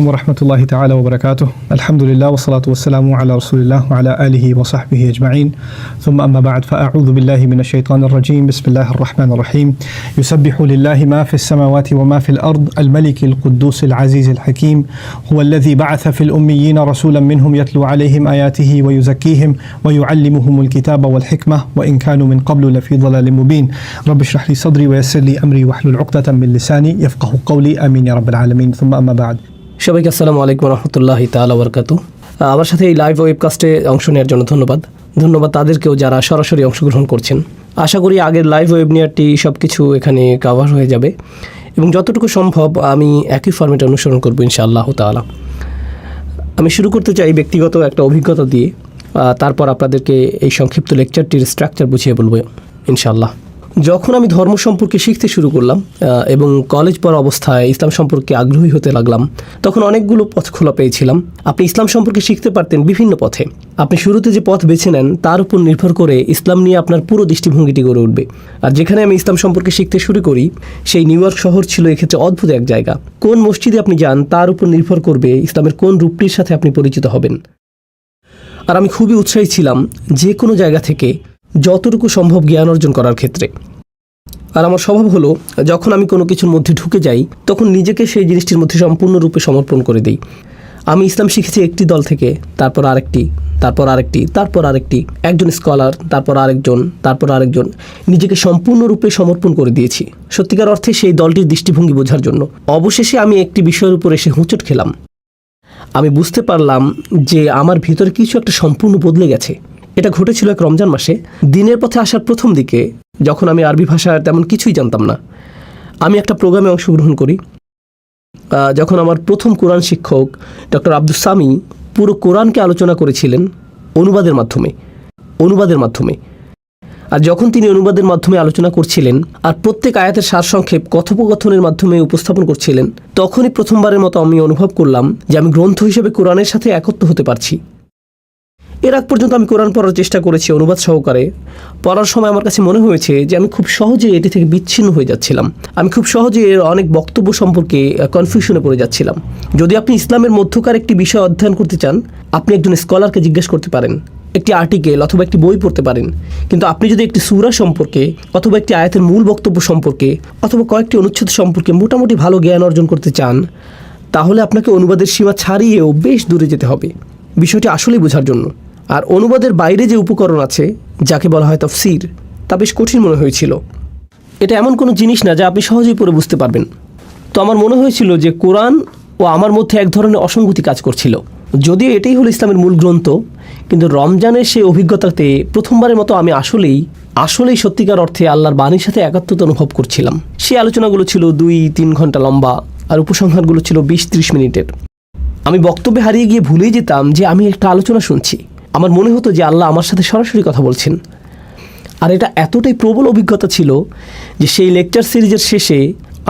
ورحمة الله تعالى وبركاته. الحمد لله والصلاة والسلام على رسول الله وعلى آله وصحبه أجمعين. ثم أما بعد فأعوذ بالله من الشيطان الرجيم. بسم الله الرحمن الرحيم. يسبح لله ما في السماوات وما في الأرض الملك القدوس العزيز الحكيم هو الذي بعث في الأميين رسولا منهم يتلو عليهم آياته ويزكيهم ويعلمهم الكتاب والحكمة وإن كانوا من قبل لفي ضلال مبين. رب اشرح لي صدري ويسر لي أمري واحلل عقدة من لساني يفقه قولي آمين يا رب العالمين. ثم أما بعد. সবাইকে আসসালামু আলাইকুম রহমতুল্লাহি তাআলা বারাকাতু। আমার সাথে এই লাইভ ওয়েবকাস্টে অংশ নেওয়ার জন্য ধন্যবাদ তাদেরকেও যারা সরাসরি অংশগ্রহণ করছেন। আশা করি আগের লাইভ ওয়েবিনারটি সব কিছু এখানে কভার হয়ে যাবে এবং যতটুকু সম্ভব আমি একই ফরম্যাট অনুসরণ করব ইনশাআল্লাহ তাআলা। আমি শুরু করতে চাই ব্যক্তিগত একটা অভিজ্ঞতা দিয়ে, তারপর আপনাদেরকে এই সংক্ষিপ্ত লেকচারটির স্ট্রাকচার বুঝিয়ে বলবো ইনশাআল্লাহ। যখন আমি ধর্ম সম্পর্কে শিখতে শুরু করলাম এবং কলেজ পড়া অবস্থায় ইসলাম সম্পর্কে আগ্রহী হতে লাগলাম, তখন অনেকগুলো পথ খোলা পেয়েছিলাম। আপনি ইসলাম সম্পর্কে শিখতে পারতেন বিভিন্ন পথে। আপনি শুরুতে যে পথ বেছে নেন তার উপর নির্ভর করে ইসলাম নিয়ে আপনার পুরো দৃষ্টিভঙ্গিটি গড়ে উঠবে। আর যেখানে আমি ইসলাম সম্পর্কে শিখতে শুরু করি সেই নিউ ইয়র্ক শহর ছিল এক্ষেত্রে অদ্ভুত এক জায়গা। কোন মসজিদে আপনি যান তার উপর নির্ভর করবে ইসলামের কোন রূপটির সাথে আপনি পরিচিত হবেন। আর আমি খুবই উৎসাহী ছিলাম যে কোনো জায়গা থেকে যতটুকু সম্ভব জ্ঞান অর্জন করার ক্ষেত্রে। আর আমার স্বভাব হলো যখন আমি কোনো কিছুর মধ্যে ঢুকে যাই তখন নিজেকে সেই জিনিসটির মধ্যে সম্পূর্ণরূপে সমর্পণ করে দিই। আমি ইসলাম শিখেছি একটি দল থেকে, তারপর আরেকটি, তারপর আরেকটি, তারপর আরেকটি, একজন স্কলার, তারপর আরেকজন, তারপর আরেকজন, নিজেকে সম্পূর্ণরূপে সমর্পণ করে দিয়েছি সত্যিকার অর্থে সেই দলটির দৃষ্টিভঙ্গি বোঝার জন্য। অবশেষে আমি একটি বিষয়ের উপর এসে হোঁচট খেলাম। আমি বুঝতে পারলাম যে আমার ভিতরে কিছু একটা সম্পূর্ণ বদলে গেছে। এটা ঘটেছিল এক রমজান মাসে, দিনের পথে আসার প্রথম দিকে, যখন আমি আরবি ভাষা তেমন কিছুই জানতাম না। আমি একটা প্রোগ্রামে অংশগ্রহণ করি। যখন আমার প্রথম কোরআন শিক্ষক ডক্টর আব্দুস সামি পুরো কোরআনকে আলোচনা করেছিলেন অনুবাদের মাধ্যমে। আর যখন তিনি অনুবাদের মাধ্যমে আলোচনা করছিলেন আর প্রত্যেক আয়াতের সারসংক্ষেপ কথোপকথনের মাধ্যমে উপস্থাপন করছিলেন, তখনই প্রথমবারের মতো আমি অনুভব করলাম যে আমি গ্রন্থ হিসেবে কোরআনের সাথে একত্র হতে পারছি। এর আগ পর্যন্ত আমি কোরআন পড়ার চেষ্টা করেছি অনুবাদ সহকারে। পড়ার সময় আমার কাছে মনে হয়েছে যে আমি খুব সহজে এটি থেকে বিচ্ছিন্ন হয়ে যাচ্ছিলাম। আমি খুব সহজে এর অনেক বক্তব্য সম্পর্কে কনফিউশনে পড়ে যাচ্ছিলাম। যদি আপনি ইসলামের মধ্যকার একটি বিষয় অধ্যয়ন করতে চান, আপনি একজন স্কলারকে জিজ্ঞেস করতে পারেন, একটি আর্টিকেল অথবা একটি বই পড়তে পারেন। কিন্তু আপনি যদি একটি সূরা সম্পর্কে অথবা একটি আয়াতের মূল বক্তব্য সম্পর্কে অথবা কয়েকটি অনুচ্ছেদ সম্পর্কে মোটামুটি ভালো জ্ঞান অর্জন করতে চান, তাহলে আপনাকে অনুবাদের সীমা ছাড়িয়েও বেশ দূরে যেতে হবে বিষয়টি আসলেই বোঝার জন্য। আর অনুবাদের বাইরে যে উপকরণ আছে যাকে বলা হয় তাফসীর, তা বেশ কঠিন মনে হয়েছিল। এটা এমন কোনো জিনিস না যা আপনি সহজেই পড়ে বুঝতে পারবেন। তো আমার মনে হয়েছিল যে কোরআন ও আমার মধ্যে এক ধরনের অসঙ্গতি কাজ করছিল। যদিও এটাই হলো ইসলামের মূল গ্রন্থ, কিন্তু রমজানের সেই অভিজ্ঞতাতে প্রথমবারের মতো আমি আসলেই সত্যিকার অর্থে আল্লাহর বাণীর সাথে একাত্মতা অনুভব করছিলাম। সেই আলোচনাগুলো ছিল 2-3 ঘন্টা লম্বা আর উপসংহারগুলো ছিল 20-30 মিনিটের। আমি বক্তব্যে হারিয়ে গিয়ে ভুলেই যেতাম যে আমি একটা আলোচনা শুনছি। আমার মনে হতো যে আল্লাহ আমার সাথে সরাসরি কথা বলছেন। আর এটা এতটাই প্রবল অভিজ্ঞতা ছিল যে সেই লেকচার সিরিজের শেষে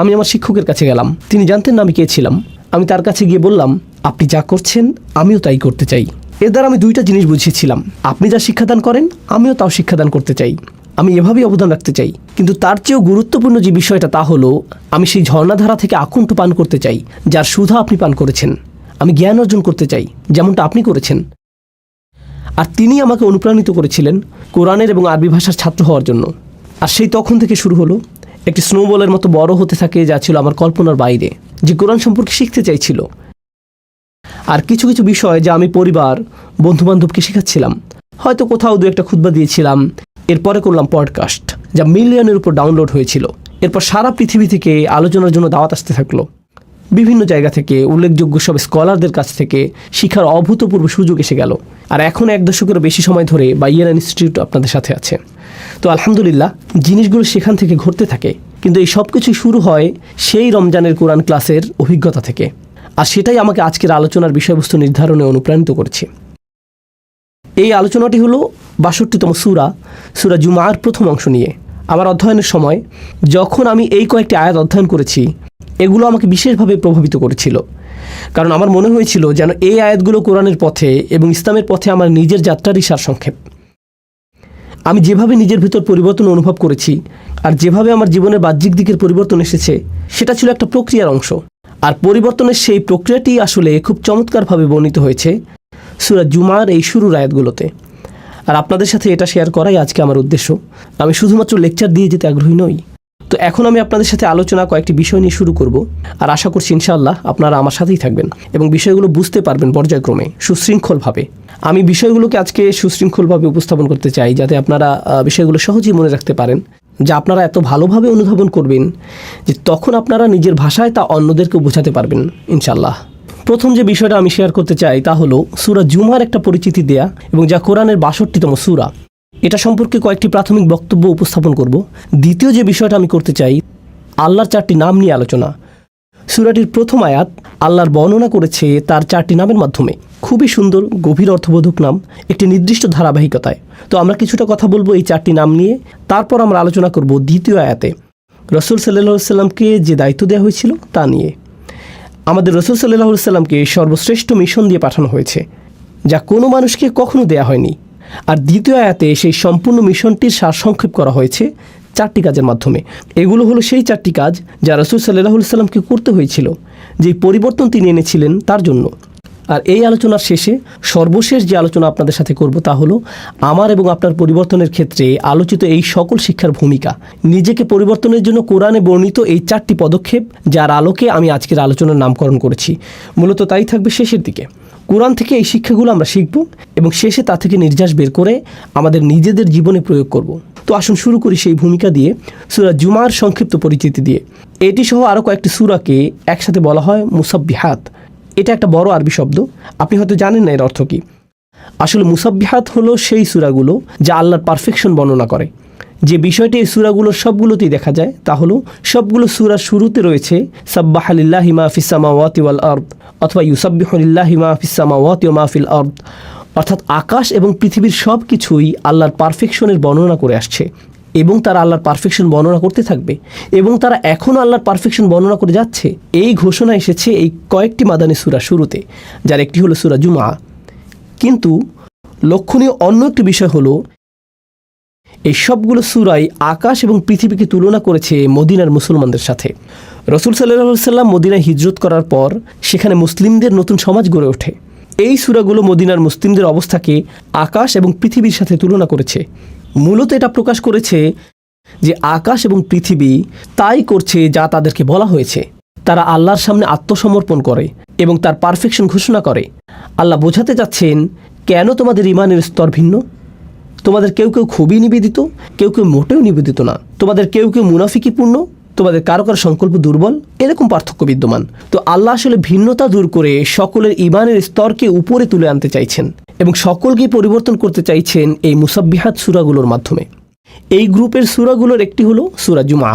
আমি আমার শিক্ষকের কাছে গেলাম। তিনি জানতেন না আমি কে ছিলাম। আমি তার কাছে গিয়ে বললাম, আপনি যা করছেন আমিও তাই করতে চাই। এর দ্বারা আমি দুইটা জিনিস বুঝিয়েছিলাম, আপনি যা শিক্ষাদান করেন আমিও তাও শিক্ষাদান করতে চাই, আমি এভাবেই অবদান রাখতে চাই। কিন্তু তার চেয়েও গুরুত্বপূর্ণ যে বিষয়টা তা হলো আমি সেই ঝর্ণাধারা থেকে আকণ্ঠ পান করতে চাই যার সুধা আপনি পান করেছেন। আমি জ্ঞান অর্জন করতে চাই যেমনটা আপনি করেছেন। আর তিনি আমাকে অনুপ্রাণিত করেছিলেন কোরআনের এবং আরবি ভাষার ছাত্র হওয়ার জন্য। আর সেই তখন থেকে শুরু হলো একটি স্নোবলের মতো বড় হতে থাকে, যা ছিল আমার কল্পনার বাইরে, যে কোরআন সম্পর্কে শিখতে চাইছিল। আর কিছু কিছু বিষয় যা আমি পরিবার বন্ধুবান্ধবকে শেখাচ্ছিলাম, হয়তো কোথাও 2-1টা খুতবা দিয়েছিলাম। এরপরে করলাম পডকাস্ট, যা মিলিয়নের উপর ডাউনলোড হয়েছিল। এরপর সারা পৃথিবী থেকে আলোচনার জন্য দাওয়াত আসতে থাকলো। বিভিন্ন জায়গা থেকে উল্লেখযোগ্য সব স্কলারদের কাছ থেকে শিক্ষার অভূতপূর্ব সুযোগ এসে গেল। আর এখন 1 দশকেরও বেশি সময় ধরে বাইয়েরা ইনস্টিটিউট আপনাদের সাথে আছে। তো আলহামদুলিল্লাহ জিনিসগুলো সেখান থেকে ঘটতে থাকে। কিন্তু এই সব কিছুই শুরু হয় সেই রমজানের কোরআন ক্লাসের অভিজ্ঞতা থেকে। আর সেটাই আমাকে আজকের আলোচনার বিষয়বস্তু নির্ধারণে অনুপ্রাণিত করেছে। এই আলোচনাটি হলো 62তম সূরা জুমার প্রথম অংশ নিয়ে। আমার অধ্যয়নের সময় যখন আমি এই কয়েকটি আয়াত অধ্যয়ন করেছি, এগুলো আমাকে বিশেষভাবে প্রভাবিত করেছিল। কারণ আমার মনে হয়েছিল যেন এই আয়াতগুলো কোরআনের পথে এবং ইসলামের পথে আমার নিজের যাত্রারই সারসংক্ষেপ। আমি যেভাবে নিজের ভিতর পরিবর্তন অনুভব করেছি আর যেভাবে আমার জীবনের বাহ্যিক দিকের পরিবর্তন এসেছে, সেটা ছিল একটা প্রক্রিয়ার অংশ। আর পরিবর্তনের সেই প্রক্রিয়াটি আসলে খুব চমৎকারভাবে বর্ণিত হয়েছে সূরা জুমার এই শুরুর আয়াতগুলোতে। আর আপনাদের সাথে এটা শেয়ার করাই আজকে আমার উদ্দেশ্য। আমি শুধুমাত্র লেকচার দিয়ে যেতে আগ্রহী নই। তো এখন আমি আপনাদের সাথে আলোচনা কয়েকটি বিষয় নিয়ে শুরু করব, আর আশা করছি ইনশাআল্লাহ আপনারা আমার সাথেই থাকবেন এবং বিষয়গুলো বুঝতে পারবেন পর্যায়ক্রমে সুশৃঙ্খলভাবে। আমি বিষয়গুলোকে আজকে সুশৃঙ্খলভাবে উপস্থাপন করতে চাই, যাতে আপনারা বিষয়গুলো সহজেই মনে রাখতে পারেন, যা আপনারা এত ভালোভাবে অনুধাবন করবেন যে তখন আপনারা নিজের ভাষায় তা অন্যদেরকে বোঝাতে পারবেন ইনশাআল্লাহ। প্রথম যে বিষয়টা আমি শেয়ার করতে চাই তা হলো সূরা জুমার একটা পরিচিতি দেয়া, এবং যা কোরআনের ৬২তম সূরা, এটা সম্পর্কে কয়েকটি প্রাথমিক বক্তব্য উপস্থাপন করব। দ্বিতীয় যে বিষয়টা আমি করতে চাই, আল্লাহর ৪টি নাম নিয়ে আলোচনা। সূরাটির প্রথম আয়াত আল্লাহর বর্ণনা করেছে তার ৪টি নামের মাধ্যমে, খুবই সুন্দর, গভীর অর্থবোধক নাম, একটি নির্দিষ্ট ধারাবাহিকতায়। তো আমরা কিছুটা কথা বলবো এই ৪টি নাম নিয়ে, তারপর আমরা আলোচনা করব দ্বিতীয় আয়াতে রাসূল সাল্লাল্লাহু আলাইহি সাল্লামকে যে দায়িত্ব দেওয়া হয়েছিল তা নিয়ে। আমাদের রাসূল সাল্লাল্লাহু আলাইহি সাল্লামকে সর্বশ্রেষ্ঠ মিশন দিয়ে পাঠানো হয়েছে, যা কোনো মানুষকে কখনো দেয়া হয়নি। আর দ্বিতীয় আয়াতে সেই সম্পূর্ণ মিশনটির সারসংক্ষেপ করা হয়েছে ৪টি কাজের মাধ্যমে। এগুলো হলো সেই ৪টি কাজ যা রাসূল সাল্লাল্লাহু আলাইহি সাল্লামকে করতে হয়েছিল, যেই পরিবর্তন তিনি এনেছিলেন তার জন্য। আর এই আলোচনার শেষে সর্বশেষ যে আলোচনা আপনাদের সাথে করব তা হলো আমার এবং আপনার পরিবর্তনের ক্ষেত্রে আলোচিত এই সকল শিক্ষার ভূমিকা, নিজেকে পরিবর্তনের জন্য কোরআনে বর্ণিত এই ৪টি পদক্ষেপ, যার আলোকে আমি আজকের আলোচনার নামকরণ করেছি। মূলত তাই থাকবে শেষের দিকে। কোরআন থেকে এই শিক্ষাগুলো আমরা শিখব এবং শেষে তা থেকে নির্যাস বের করে আমাদের নিজেদের জীবনে প্রয়োগ করব। তো আসুন শুরু করি সেই ভূমিকা দিয়ে, সূরা জুমার সংক্ষিপ্ত পরিচিতি দিয়ে। এটি সহ আরও কয়েকটি সূরাকে একসাথে বলা হয় মুসাব্বিহাত। এটা একটা বড় আরবি শব্দ, আপনি হয়তো জানেন না এর অর্থ কী। আসলে মুসাব্বিহাত হলো সেই সূরাগুলো যা আল্লাহর পারফেকশন বর্ণনা করে। যে বিষয়টি এই সূরাগুলোর সবগুলোতেই দেখা যায় তা হলো সবগুলো সূরার শুরুতে রয়েছে সাব্বাহা লিল্লাহি মা ফিস সামাওয়াতি ওয়াল আরদ, অথবা ইউসাব্বিহু লিল্লাহি মা ফিস সামাওয়াতি ওয়া মা ফিল আরদ, অর্থাৎ আকাশ এবং পৃথিবীর সব কিছুই আল্লাহর পারফেকশনের বর্ণনা করে আসছে, এবং তারা আল্লাহর পারফেকশন বর্ণনা করতে থাকবে, এবং তারা এখনও আল্লাহর পারফেকশন বর্ণনা করে যাচ্ছে। এই ঘোষণা এসেছে এই কয়েকটি মাদানী সূরা শুরুতে, যার একটি হলো সূরা জুমা। কিন্তু লক্ষণীয় অন্য একটি বিষয় হলো এই সবগুলো সূরাই আকাশ এবং পৃথিবীকে তুলনা করেছে মদিনার মুসলমানদের সাথে। রাসূল সাল্লাল্লাহু আলাইহি ওয়াসাল্লাম মদিনায় হিজরত করার পর সেখানে মুসলিমদের নতুন সমাজ গড়ে ওঠে। এই সূরাগুলো মদিনার মুসলিমদের অবস্থাকে আকাশ এবং পৃথিবীর সাথে তুলনা করেছে। মূলত এটা প্রকাশ করেছে যে আকাশ এবং পৃথিবী তাই করছে যা তাদেরকে বলা হয়েছে। তারা আল্লাহর সামনে আত্মসমর্পণ করে এবং তার পারফেকশন ঘোষণা করে। আল্লাহ বোঝাতে যাচ্ছেন, কেন তোমাদের ঈমানের স্তর ভিন্ন? তোমাদের কেউ কেউ খুবই নিবেদিত, কেউ কেউ মোটেও নিবেদিত না। তোমাদের কেউ কেউ মুনাফিকিপূর্ণ, তোমাদের কারো কারো সংকল্প দুর্বল, এরকম পার্থক্য বিদ্যমান। তো আল্লাহ আসলে ভিন্নতা দূর করে সকলের ঈমানের স্তরকে উপরে তুলে আনতে চাইছেন এবং সকলকেই পরিবর্তন করতে চাইছেন এই মুসাব্বিহাত সূরাগুলোর মাধ্যমে। এই গ্রুপের সূরাগুলোর একটি হলো সূরা জুমা।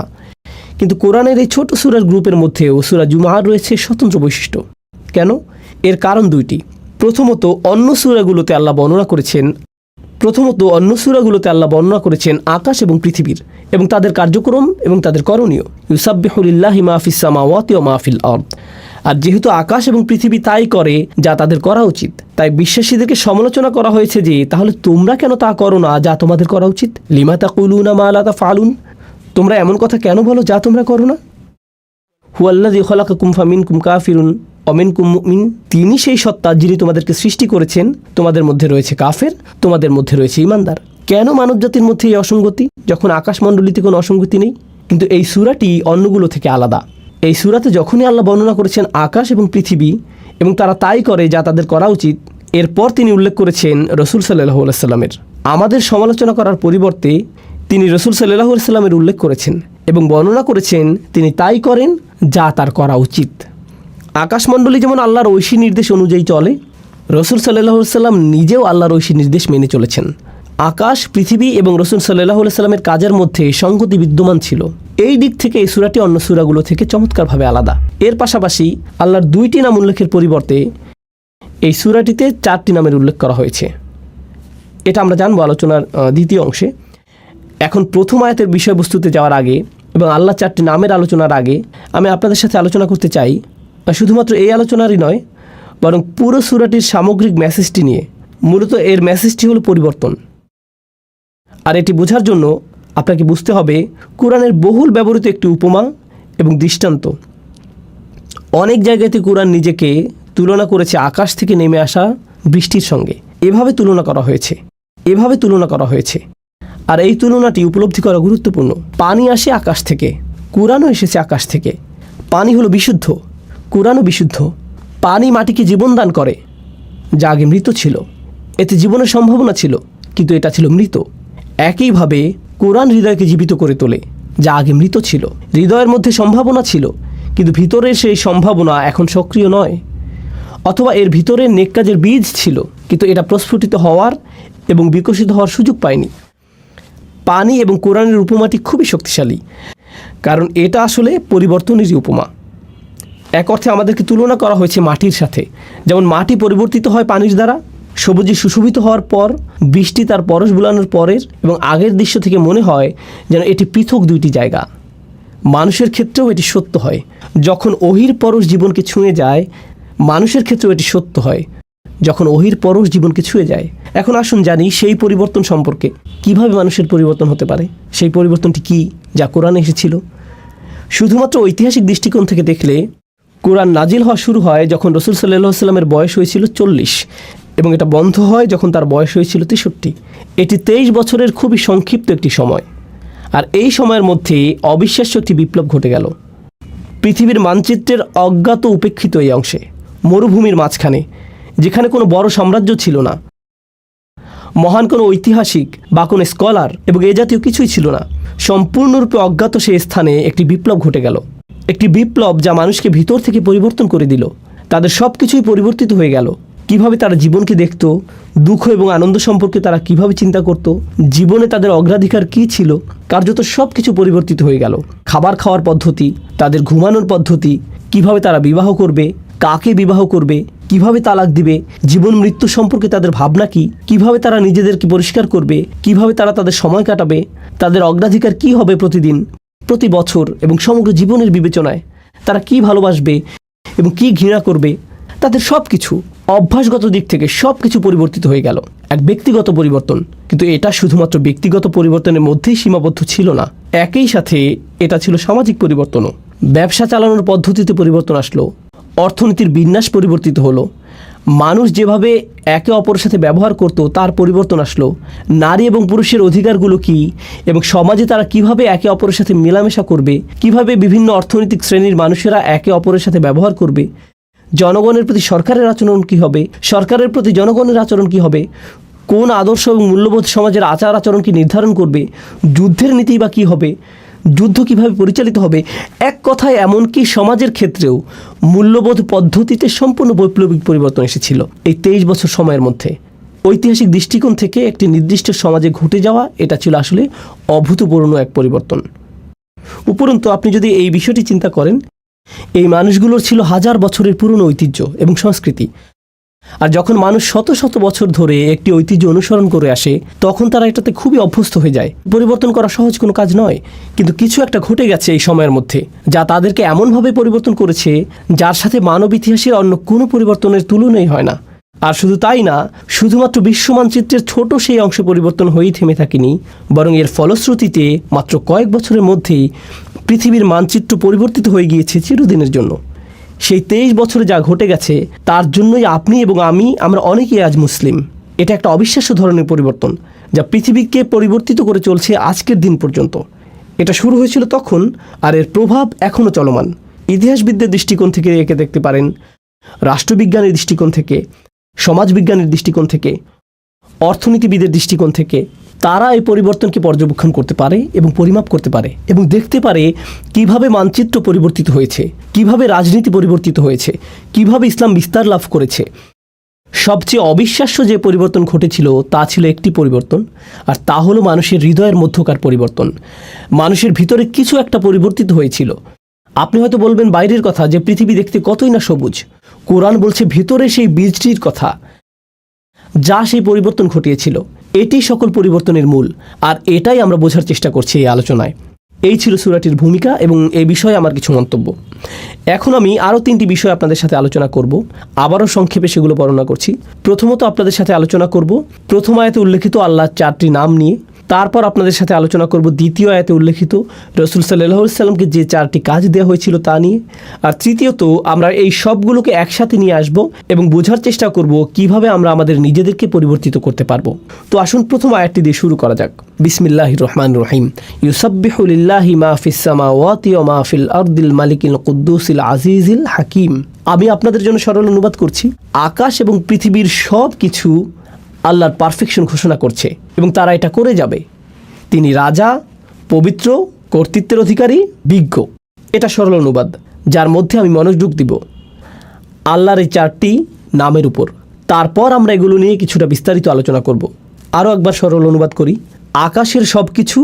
কিন্তু কোরআনের এই ছোট সূরার গ্রুপের মধ্যেও সূরা জুমার রয়েছে স্বতন্ত্র বৈশিষ্ট্য। কেন? এর কারণ দুইটি। প্রথমত, অন্য সূরাগুলোতে আল্লাহ বর্ণনা করেছেন আকাশ এবং পৃথিবীর এবং তাদের কার্যক্রম এবং তাদের করণীয়। ইউসাব্বিহু লিল্লাহি মা ফিস সামাওয়াতি ওয়া মা ফিল আরদ। আর যেহেতু আকাশ এবং পৃথিবী তাই করে যা তাদের করা উচিত, তাই বিশ্বাসীদেরকে সমালোচনা করা হয়েছে যে তাহলে তোমরা কেন তা করো না যা তোমাদের করা উচিত। লিমা তাকুলুনা মা লা তাফআলুন, তোমরা এমন কথা কেন বলো যা তোমরা করো না। হুয়াল্লাযী খালাকাকুম ফামিনকুম কাফিরুন ওয়া মিনকুম মুমিন, তিনি সেই সত্তা যিনি তোমাদেরকে সৃষ্টি করেছেন, তোমাদের মধ্যে রয়েছে কাফের, তোমাদের মধ্যে রয়েছে ঈমানদার। কেন মানবজাতির মধ্যে এই অসঙ্গতি যখন আকাশমণ্ডলীতে কোনো অসঙ্গতি নেই? কিন্তু এই সূরাটি অন্যগুলো থেকে আলাদা। এই সূরাতে যখনই আল্লাহ বর্ণনা করেছেন আকাশ এবং পৃথিবী এবং তারা তাই করে যা তাদের করা উচিত, এরপর তিনি উল্লেখ করেছেন রাসূল সাল্লাল্লাহু আলাইহি সাল্লামের। আমাদের সমালোচনা করার পরিবর্তে তিনি রাসূল সাল্লাল্লাহু আলাইহি সাল্লামের উল্লেখ করেছেন এবং বর্ণনা করেছেন তিনি তাই করেন যা তার করা উচিত। আকাশমণ্ডলী যেমন আল্লাহর ঐশী নির্দেশ অনুযায়ী চলে, রাসূল সাল্লাল্লাহু আলাইহি সাল্লাম নিজেও আল্লাহর ঐশী নির্দেশ মেনে চলেছেন। আকাশ, পৃথিবী এবং রাসূল সাল্লাল্লাহু আলাইহি সাল্লামের কাজের মধ্যে সংগতি বিদ্যমান ছিল। এই দিক থেকে এই সূরাটি অন্য সূরাগুলো থেকে চমৎকারভাবে আলাদা। এর পাশাপাশি আল্লাহর 2টি নাম উল্লেখের পরিবর্তে এই সূরাটিতে 4টি নামের উল্লেখ করা হয়েছে। এটা আমরা জানবো আলোচনার দ্বিতীয় অংশে। এখন প্রথম আয়াতের বিষয়বস্তুতে যাওয়ার আগে এবং আল্লাহ 4টি নামের আলোচনার আগে আমি আপনাদের সাথে আলোচনা করতে চাই, শুধুমাত্র এই আলোচনারই নয়, বরং পুরো সূরাটির সামগ্রিক মেসেজটি নিয়ে। মূলত এর মেসেজটি হলো পরিবর্তন। আর এটি বোঝার জন্য আপনাকে বুঝতে হবে কোরআনের বহুল ব্যবহৃত একটি উপমা এবং দৃষ্টান্ত। অনেক জায়গাতে কোরআন নিজেকে তুলনা করেছে আকাশ থেকে নেমে আসা বৃষ্টির সঙ্গে। এভাবে তুলনা করা হয়েছে। আর এই তুলনাটি উপলব্ধি করা গুরুত্বপূর্ণ। পানি আসে আকাশ থেকে, কোরআনও এসেছে আকাশ থেকে। পানি হলো বিশুদ্ধ, কোরআনও বিশুদ্ধ। পানি মাটিকে জীবন দান করে, যা আগে মৃত ছিল। এতে জীবনের সম্ভাবনা ছিল, কিন্তু এটা ছিল মৃত। একইভাবে কোরআন হৃদয়কে জীবিত করে তোলে, যা আগে মৃত ছিল। হৃদয়ের মধ্যে সম্ভাবনা ছিল, কিন্তু ভিতরের সেই সম্ভাবনা এখন সক্রিয় নয়। অথবা এর ভিতরে নেক কাজের বীজ ছিল, কিন্তু এটা প্রস্ফুটিত হওয়ার এবং বিকশিত হওয়ার সুযোগ পায়নি। পানি এবং কোরআনের উপমাটি খুবই শক্তিশালী, কারণ এটা আসলে পরিবর্তনেরই উপমা। এক অর্থে আমাদেরকে তুলনা করা হয়েছে মাটির সাথে। যেমন মাটি পরিবর্তিত হয় পানির দ্বারা, সবুজে সুশোভিত হওয়ার পর বৃষ্টি তার পরশ বুলানোর পরের এবং আগের দৃশ্য থেকে মনে হয় যেন এটি পৃথক দুইটি জায়গা। মানুষের ক্ষেত্রেও এটি সত্য হয়। যখন ওহির পরশ জীবনকে ছুঁয়ে যায়, মানুষের ক্ষেত্রেও এটি সত্য হয় যখন ওহির পরশ জীবনকে ছুঁয়ে যায়। এখন আসুন জানি সেই পরিবর্তন সম্পর্কে। কিভাবে মানুষের পরিবর্তন হতে পারে, সেই পরিবর্তনটি কি যা কোরআনে এসেছিল। শুধুমাত্র ঐতিহাসিক দৃষ্টিকোণ থেকে দেখলে কোরআন নাজিল হওয়া শুরু হয় যখন রাসূল সাল্লাল্লাহু আলাইহি ওয়াসাল্লামের বয়স হয়েছিল 40 এবং এটা বন্ধ হয় যখন তার বয়স হয়েছিল 63। এটি 23 বছরের খুবই সংক্ষিপ্ত একটি সময়। আর এই সময়ের মধ্যে অবিশ্বাস্য একটি বিপ্লব ঘটে গেল। পৃথিবীর মানচিত্রের অজ্ঞাত উপেক্ষিত এই অংশে, মরুভূমির মাঝখানে, যেখানে কোনো বড় সাম্রাজ্য ছিল না, মহান কোনো ঐতিহাসিক বা কোনো স্কলার এবং এ জাতীয় কিছুই ছিল না, সম্পূর্ণরূপে অজ্ঞাত সেই স্থানে একটি বিপ্লব ঘটে গেল। একটি বিপ্লব যা মানুষকে ভিতর থেকে পরিবর্তন করে দিল। তাদের সব কিছুই পরিবর্তিত হয়ে গেল। কিভাবে তারা জীবনকে দেখত, দুঃখ এবং আনন্দ সম্পর্কে তারা কিভাবে চিন্তা করত, জীবনে তাদের অগ্রাধিকার কী ছিল, কার্যত সব কিছু পরিবর্তিত হয়ে গেল। খাবার খাওয়ার পদ্ধতি, তাদের ঘুমানোর পদ্ধতি, কিভাবে তারা বিবাহ করবে, কাকে বিবাহ করবে, কিভাবে তালাক দিবে, জীবন মৃত্যু সম্পর্কে তাদের ভাবনা কি, কিভাবে তারা নিজেদেরকে পরিষ্কার করবে, কিভাবে তারা তাদের সময় কাটাবে, তাদের অগ্রাধিকার কি হবে প্রতিদিন, প্রতি বছর এবং সমগ্র জীবনের বিবেচনায় তারা কি ভালোবাসবে এবং কি ঘৃণা করবে, তাদের সব কিছু অভ্যাসগত দিক থেকে সব কিছু পরিবর্তিত হয়ে গেল। এক ব্যক্তিগত পরিবর্তন, কিন্তু এটা শুধুমাত্র ব্যক্তিগত পরিবর্তনের মধ্যেই সীমাবদ্ধ ছিল না, একই সাথে এটা ছিল সামাজিক পরিবর্তনও। ব্যবসা চালানোর পদ্ধতিতে পরিবর্তন আসলো, অর্থনীতির বিন্যাস পরিবর্তিত হলো, মানুষ যেভাবে একে অপরের সাথে ব্যবহার করত তার পরিবর্তন আসলো, নারী এবং পুরুষের অধিকারগুলো কী এবং সমাজে তারা কিভাবে একে অপরের সাথে মেলামেশা করবে, কিভাবে বিভিন্ন অর্থনৈতিক শ্রেণীর মানুষেরা একে অপরের সাথে ব্যবহার করবে, জনগণের প্রতি সরকারের আচরণ কী হবে, সরকারের প্রতি জনগণের আচরণ কী হবে, কোন আদর্শ এবং মূল্যবোধ সমাজের আচার আচরণকে নির্ধারণ করবে, যুদ্ধের নীতি বা কী হবে, যুদ্ধ কিভাবে পরিচালিত হবে। এক কথায় এমনকি সমাজের ক্ষেত্রেও মূল্যবোধ পদ্ধতিতে সম্পূর্ণ বৈপ্লবিক পরিবর্তন এসেছিল এই 23 বছর সময়ের মধ্যে। ঐতিহাসিক দৃষ্টিকোণ থেকে একটি নির্দিষ্ট সমাজে ঘটে যাওয়া এটা ছিল আসলে অভূতপূর্ণ এক পরিবর্তন। উপরন্তু আপনি যদি এই বিষয়টি চিন্তা করেন, এই মানুষগুলোর ছিল হাজার বছরের পুরনো ঐতিহ্য এবং সংস্কৃতি। আর যখন মানুষ শত শত বছর ধরে একটি ঐতিহ্য অনুসরণ করে আসে, তখন তারা এটাতে খুবই অভ্যস্ত হয়ে যায়। পরিবর্তন করা সহজ কোনো কাজ নয়, কিন্তু কিছু একটা ঘটে গেছে এই সময়ের মধ্যে যা তাদেরকে এমনভাবে পরিবর্তন করেছে যার সাথে মানব ইতিহাসের অন্য কোনো পরিবর্তনের তুলনাই হয় না। আর শুধু তাই না, শুধুমাত্র বিশ্ব মানচিত্রের ছোট সেই অংশ পরিবর্তন হয়েই থেমে থাকেনি, বরং এর ফলশ্রুতিতে মাত্র কয়েক বছরের মধ্যেই পৃথিবীর মানচিত্র পরিবর্তিত হয়ে গিয়েছে চিরদিনের জন্য। সেই 23 বছরে যা ঘটে গেছে তার জন্যই আপনি এবং আমরা অনেকেই আজ মুসলিম। এটা একটা অবিশ্বাস্য ধরনের পরিবর্তন যা পৃথিবীকে পরিবর্তিত করে চলছে আজকের দিন পর্যন্ত। এটা শুরু হয়েছিল তখন, আর এর প্রভাব এখনও চলমান। ইতিহাসবিদদের দৃষ্টিকোণ থেকে একে দেখতে পারেন, রাষ্ট্রবিজ্ঞানের দৃষ্টিকোণ থেকে, সমাজবিজ্ঞানের দৃষ্টিকোণ থেকে, অর্থনীতিবিদের দৃষ্টিকোণ থেকে। তারা এই পরিবর্তনকে পর্যবেক্ষণ করতে পারে এবং পরিমাপ করতে পারে এবং দেখতে পারে কিভাবে মানচিত্র পরিবর্তিত হয়েছে, কিভাবে রাজনীতি পরিবর্তিত হয়েছে, কিভাবে ইসলাম বিস্তার লাভ করেছে। সবচেয়ে অবিশ্বাস্য যে পরিবর্তন ঘটেছিল তা ছিল একটি পরিবর্তন, আর তা হলো মানুষের হৃদয়ের মধ্যকার পরিবর্তন। মানুষের ভিতরে কিছু একটা পরিবর্তিত হয়েছিল। আপনি হয়তো বলবেন বাইরের কথা, যে পৃথিবী দেখতে কতই না সবুজ। কোরআন বলছে ভিতরে সেই বীজটির কথা যা সেই পরিবর্তন ঘটিয়েছিল। এটি সকল পরিবর্তনের মূল, আর এটাই আমরা বোঝার চেষ্টা করছি এই আলোচনায়। এই ছিল সূরাটির ভূমিকা এবং এই বিষয়ে আমার কিছু মন্তব্য। এখন আমি আরও 3টি বিষয় আপনাদের সাথে আলোচনা করব। আবারও সংক্ষেপে সেগুলো বর্ণনা করছি। প্রথমত আপনাদের সাথে আলোচনা করব প্রথম আয়াতে উল্লেখিত আল্লাহর 4টি নাম নিয়ে। তারপর আপনাদের সাথে আলোচনা করব দ্বিতীয় আয়াতে উল্লেখিত রাসূল সাল্লাল্লাহু আলাইহি সাল্লামকে যে 4টি কাজ দেওয়া হয়েছিল তা নিয়ে। আর তৃতীয়ত আমরা এই সবগুলোকে একসাথে নিয়ে আসব এবং বোঝার চেষ্টা করব কিভাবে আমরা আমাদের নিজেদেরকে পরিবর্তিত করতে পারবো। তো আসুন প্রথম আয়াতটি দিয়ে শুরু করা যাক। বিসমিল্লাহির রহমানির রহিম। ইউসাব্বিহু লিল্লাহি মা ফিস সামাওয়াতি ওয়া মা ফিল আরদিল মালিকিল কুদ্দুসিল আজিজিল হাকিম। আমি আপনাদের জন্য সরল অনুবাদ করছি। আকাশ এবং পৃথিবীর সব কিছু আল্লাহর পারফেকশন ঘোষণা করছে এবং তারা এটা করে যাবে। তিনি রাজা, পবিত্র, কর্তৃত্বের অধিকারী, বিজ্ঞ। এটা সরল অনুবাদ, যার মধ্যে আমি মনোযোগ দিব আল্লাহর এই 4টি নামের উপর। তারপর আমরা এগুলো নিয়ে কিছুটা বিস্তারিত আলোচনা করব। আরও একবার সরল অনুবাদ করি। আকাশের সব কিছু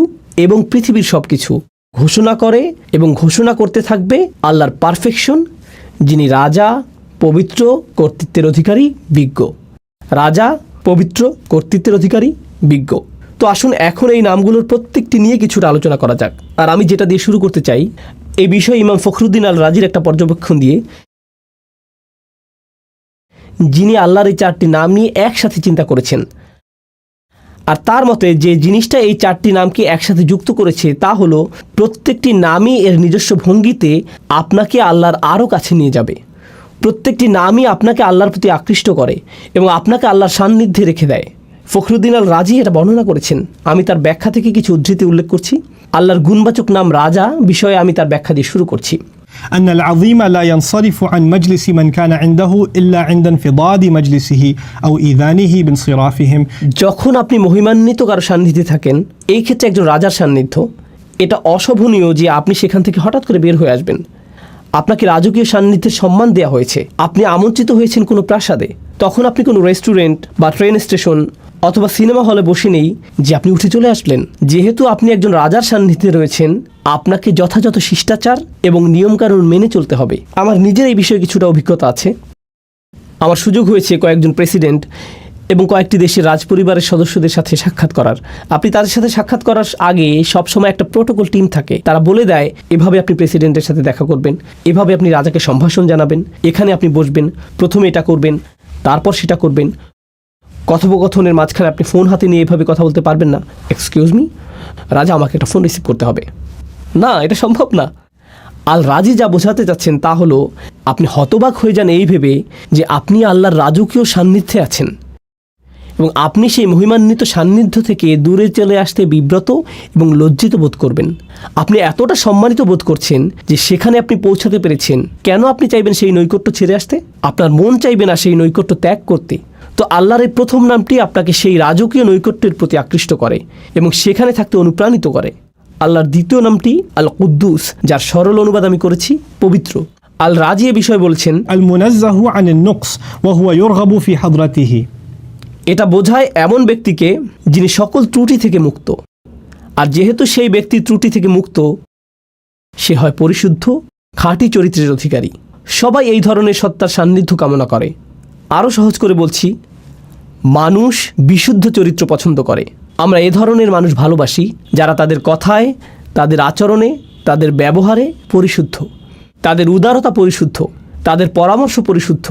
এবং পৃথিবীর সব কিছু ঘোষণা করে এবং ঘোষণা করতে থাকবে আল্লাহর পারফেকশন, যিনি রাজা, পবিত্র, কর্তৃত্বের অধিকারী, বিজ্ঞ। রাজা, পবিত্র, কর্তৃত্বের অধিকারী, বিজ্ঞ। তো আসুন এখন এই নামগুলোর প্রত্যেকটি নিয়ে কিছুটা আলোচনা করা যাক। আর আমি যেটা দিয়ে শুরু করতে চাই, এই বিষয়ে ইমাম ফখরুদ্দিন আল রাজির একটা পর্যবেক্ষণ দিয়ে, যিনি আল্লাহর এই 4টি নাম নিয়ে একসাথে চিন্তা করেছেন। আর তার মতে যে জিনিসটা এই 4টি নামকে একসাথে যুক্ত করেছে তা হলো প্রত্যেকটি নামই এর নিজস্ব ভঙ্গিতে আপনাকে আল্লাহর আরও কাছে নিয়ে যাবে। প্রত্যেকটি নামই আপনাকে আল্লাহর প্রতি আকৃষ্ট করে এবং আপনাকে আল্লাহর সান্নিধ্যে রেখে দেয়। ফখরুদ্দিন আল রাজি এটা বর্ণনা করেছেন। আমি তার ব্যাখ্যা থেকে কিছু উদ্ধৃতি উল্লেখ করছি। আল্লাহর গুণবাচক নাম রাজা বিষয়ে আমি তার ব্যাখ্যা দিয়ে শুরু করছি। أن العظيم لا ينصرف عن مجلس من كان عنده إلا عند انفضاض مجلسه أو إذانه بانصرافهم। যখন আপনি মহিমান্বিত কারো সান্নিধ্যে থাকেন, এই ক্ষেত্রে একজন রাজার সান্নিধ্য, এটা অশোভনীয় যে আপনি সেখান থেকে হঠাৎ করে বের হয়ে আসবেন। আপনাকে রাজকীয় সান্নিধ্যের সম্মান দেওয়া হয়েছে। আপনি আমন্ত্রিত হয়েছেন কোনো প্রাসাদে। তখন আপনি কোনো রেস্টুরেন্ট বা ট্রেন স্টেশন অথবা সিনেমা হলে বসে নেই যে আপনি উঠে চলে আসলেন। যেহেতু আপনি একজন রাজার সান্নিধ্যে রয়েছেন, আপনাকে যথাযথ শিষ্টাচার এবং নিয়মকানুন মেনে চলতে হবে। আমার নিজের এই বিষয়ে কিছুটা অভিজ্ঞতা আছে। আমার সুযোগ হয়েছে কয়েকজন প্রেসিডেন্ট এবং কয়েকটি দেশের রাজপরিবারের সদস্যদের সাথে সাক্ষাৎ করার। আপনি তাদের সাথে সাক্ষাৎ করার আগে সবসময় একটা প্রোটোকল টিম থাকে। তারা বলে দেয় এভাবে আপনি প্রেসিডেন্টের সাথে দেখা করবেন, এভাবে আপনি রাজাকে সম্ভাষণ জানাবেন, এখানে আপনি বসবেন, প্রথমে এটা করবেন, তারপর সেটা করবেন। কথোপকথনের মাঝখানে আপনি ফোন হাতে নিয়ে এভাবে কথা বলতে পারবেন না। এক্সকিউজ মি রাজা, আমাকে একটা ফোন রিসিভ করতে হবে। না, এটা সম্ভব না। আল রাজি যা বোঝাতে চাচ্ছেন তা হলো আপনি হতবাক হয়ে যান এই ভেবে যে আপনি আল্লাহর রাজকীয় সান্নিধ্যে আছেন এবং আপনি সেই মহিমান্বিত সান্নিধ্য থেকে দূরে চলে আসতে বিব্রত এবং লজ্জিত বোধ করবেন। আপনি এতটা সম্মানিত বোধ করছেন যে সেখানে আপনি পৌঁছাতে পেরেছেন। কেন আপনি চাইবেন সেই নৈকট্য ছেড়ে আসতে? আপনার মন চাইবে না সেই নৈকট্য ত্যাগ করতে। তো আল্লাহর এই প্রথম নামটি আপনাকে সেই রাজকীয় নৈকট্যের প্রতি আকৃষ্ট করে এবং সেখানে থাকতে অনুপ্রাণিত করে। আল্লাহর দ্বিতীয় নামটি আল কুদ্দুস, যার সরল অনুবাদ আমি করেছি পবিত্র। আল রাজি এ বিষয়ে বলছেন আল মুনাজ্জাহু আনিন নুকস ওয়া হুয়া ইউরগাবু ফি হাদরাতিহি। এটা বোঝায় এমন ব্যক্তিকে যিনি সকল ত্রুটি থেকে মুক্ত। আর যেহেতু সেই ব্যক্তি ত্রুটি থেকে মুক্ত, সে হয় পরিশুদ্ধ, খাঁটি চরিত্রের অধিকারী। সবাই এই ধরনের সত্তার সান্নিধ্য কামনা করে। আরও সহজ করে বলছি, মানুষ বিশুদ্ধ চরিত্র পছন্দ করে। আমরা এ ধরনের মানুষ ভালোবাসি যারা তাদের কথায়, তাদের আচরণে, তাদের ব্যবহারে পরিশুদ্ধ, তাদের উদারতা পরিশুদ্ধ, তাদের পরামর্শ পরিশুদ্ধ,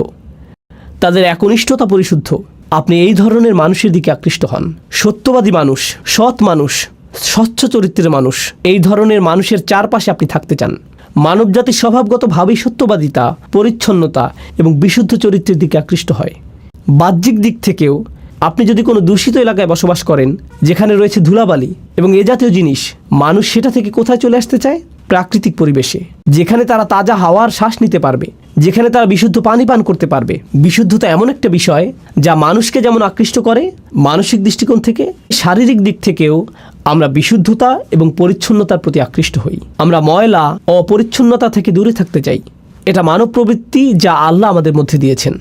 তাদের একনিষ্ঠতা পরিশুদ্ধ। আপনি এই ধরনের মানুষের দিকে আকৃষ্ট হন। সত্যবাদী মানুষ, সৎ মানুষ, স্বচ্ছ চরিত্রের মানুষ, এই ধরনের মানুষের চারপাশে আপনি থাকতে চান। মানবজাতির স্বভাবগতভাবেই সত্যবাদিতা, পরিচ্ছন্নতা এবং বিশুদ্ধ চরিত্রের দিকে আকৃষ্ট হয়। বাহ্যিক দিক থেকেও আপনি যদি কোনো দূষিত এলাকায় বসবাস করেন যেখানে রয়েছে ধুলাবালি এবং এ জাতীয় জিনিস, মানুষ সেটা থেকে কোথায় চলে আসতে চায়? প্রাকৃতিক পরিবেশে, যেখানে তারা তাজা হাওয়ার শ্বাস নিতে পারবে, যেখানে তারা বিশুদ্ধ পানি পান করতে পারবে। বিশুদ্ধতা এমন একটা বিষয় যা মানুষকে যেমন আকৃষ্ট করে মানসিক দৃষ্টিকোণ থেকে, শারীরিক দিক থেকেও আমরা বিশুদ্ধতা এবং পরিচ্ছন্নতার প্রতি আকৃষ্ট হই। আমরা ময়লা, অপরিচ্ছন্নতা থেকে দূরে থাকতে চাই। এটা মানব প্রবৃত্তি যা আল্লাহ আমাদের মধ্যে দিয়েছেন।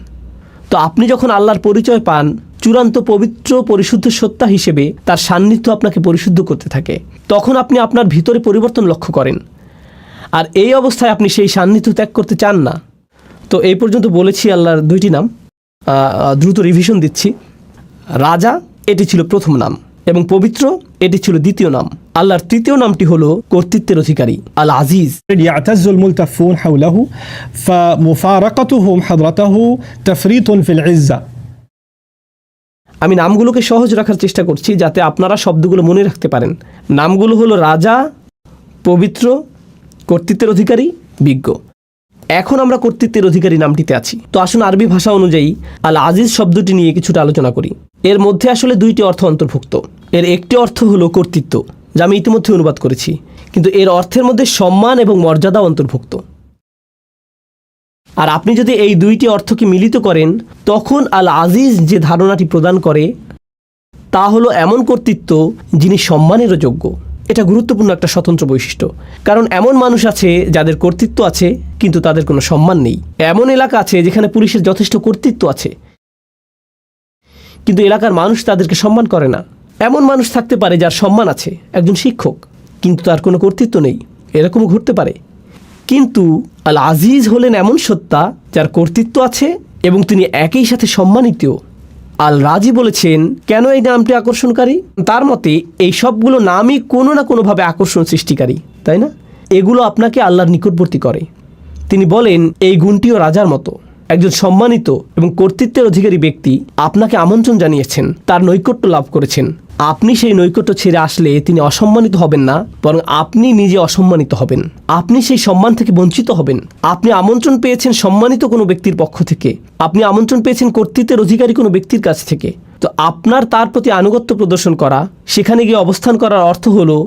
তো আপনি যখন আল্লাহর পরিচয় পান চূড়ান্ত পবিত্র পরিশুদ্ধ সত্তা হিসেবে, তার সান্নিধ্য আপনাকে পরিশুদ্ধ করতে থাকে। তখন আপনি আপনার ভিতরে পরিবর্তন লক্ষ্য করেন, আর এই অবস্থায় আপনি সেই সান্নিধ্য ত্যাগ করতে চান না। তো এই পর্যন্ত বলেছি আল্লাহর 2টি নাম। দ্রুত রিভিশন দিচ্ছি। রাজা, এটি ছিল প্রথম নাম, এবং পবিত্র, এটি ছিল দ্বিতীয় নাম। আল্লাহর তৃতীয় নামটি হলো কর্তৃত্বের অধিকারী, আল আজিজ। يعتز الملتفون حوله فمفارقتهم حضرته تفريط في العزة. আমি নামগুলোকে সহজ রাখার চেষ্টা করছি যাতে আপনারা শব্দগুলো মনে রাখতে পারেন। নামগুলো হলো রাজা, পবিত্র, কর্তৃত্বের অধিকারী, বিজ্ঞ। এখন আমরা কর্তৃত্বের অধিকারী নামটিতে আছি। তো আসুন আরবি ভাষা অনুযায়ী আল আজিজ শব্দটি নিয়ে কিছুটা আলোচনা করি। এর মধ্যে আসলে দুইটি অর্থ অন্তর্ভুক্ত। এর একটি অর্থ হলো কর্তৃত্ব, যা আমি ইতিমধ্যে অনুবাদ করেছি, কিন্তু এর অর্থের মধ্যে সম্মান এবং মর্যাদা অন্তর্ভুক্ত। আর আপনি যদি এই দুইটি অর্থকে মিলিত করেন, তখন আল আজিজ যে ধারণাটি প্রদান করে তা হলো এমন কর্তৃত্ব যিনি সম্মানেরও যোগ্য। এটা গুরুত্বপূর্ণ একটা স্বতন্ত্র বৈশিষ্ট্য, কারণ এমন মানুষ আছে যাদের কর্তৃত্ব আছে কিন্তু তাদের কোনো সম্মান নেই। এমন এলাকা আছে যেখানে পুলিশের যথেষ্ট কর্তৃত্ব আছে কিন্তু এলাকার মানুষ তাদেরকে সম্মান করে না। এমন মানুষ থাকতে পারে যার সম্মান আছে, একজন শিক্ষক, কিন্তু তার কোনো কর্তৃত্ব নেই। এরকমও ঘটতে পারে। কিন্তু আল আজিজ হলেন এমন সত্তা যার কর্তৃত্ব আছে এবং তিনি একই সাথে সম্মানিত। আল রাজি বলেছেন কেন এই নামটি আকর্ষণকারী? তার মতে এই সবগুলো নামই কোনো না কোনোভাবে আকর্ষণ সৃষ্টিকারী, তাই না? এগুলো আপনাকে আল্লাহর নিকটবর্তী করে। তিনি বলেন এই গুণটিও রাজার মতো। একজন সম্মানিত এবং কর্তৃত্বের অধিকারী ব্যক্তি আপনাকে আমন্ত্রণ জানিয়েছেন, তার নৈকট্য লাভ করেছেন। আপনি সেই নৈকট্য ছেড়ে আসলে তিনি অসম্মানিত হবেন না, বরং আপনি নিজে অসম্মানিত হবেন। আপনি সেই সম্মান থেকে বঞ্চিত হবেন। আপনি আমন্ত্রণ পেয়েছেন সম্মানিত কোনো ব্যক্তির পক্ষ থেকে, আপনি আমন্ত্রণ পেয়েছেন কর্তৃত্বের অধিকারী কোনো ব্যক্তির কাছ থেকে। তো আপনার তার প্রতি আনুগত্য প্রদর্শন করা, সেখানে গিয়ে অবস্থান করার অর্থ হলো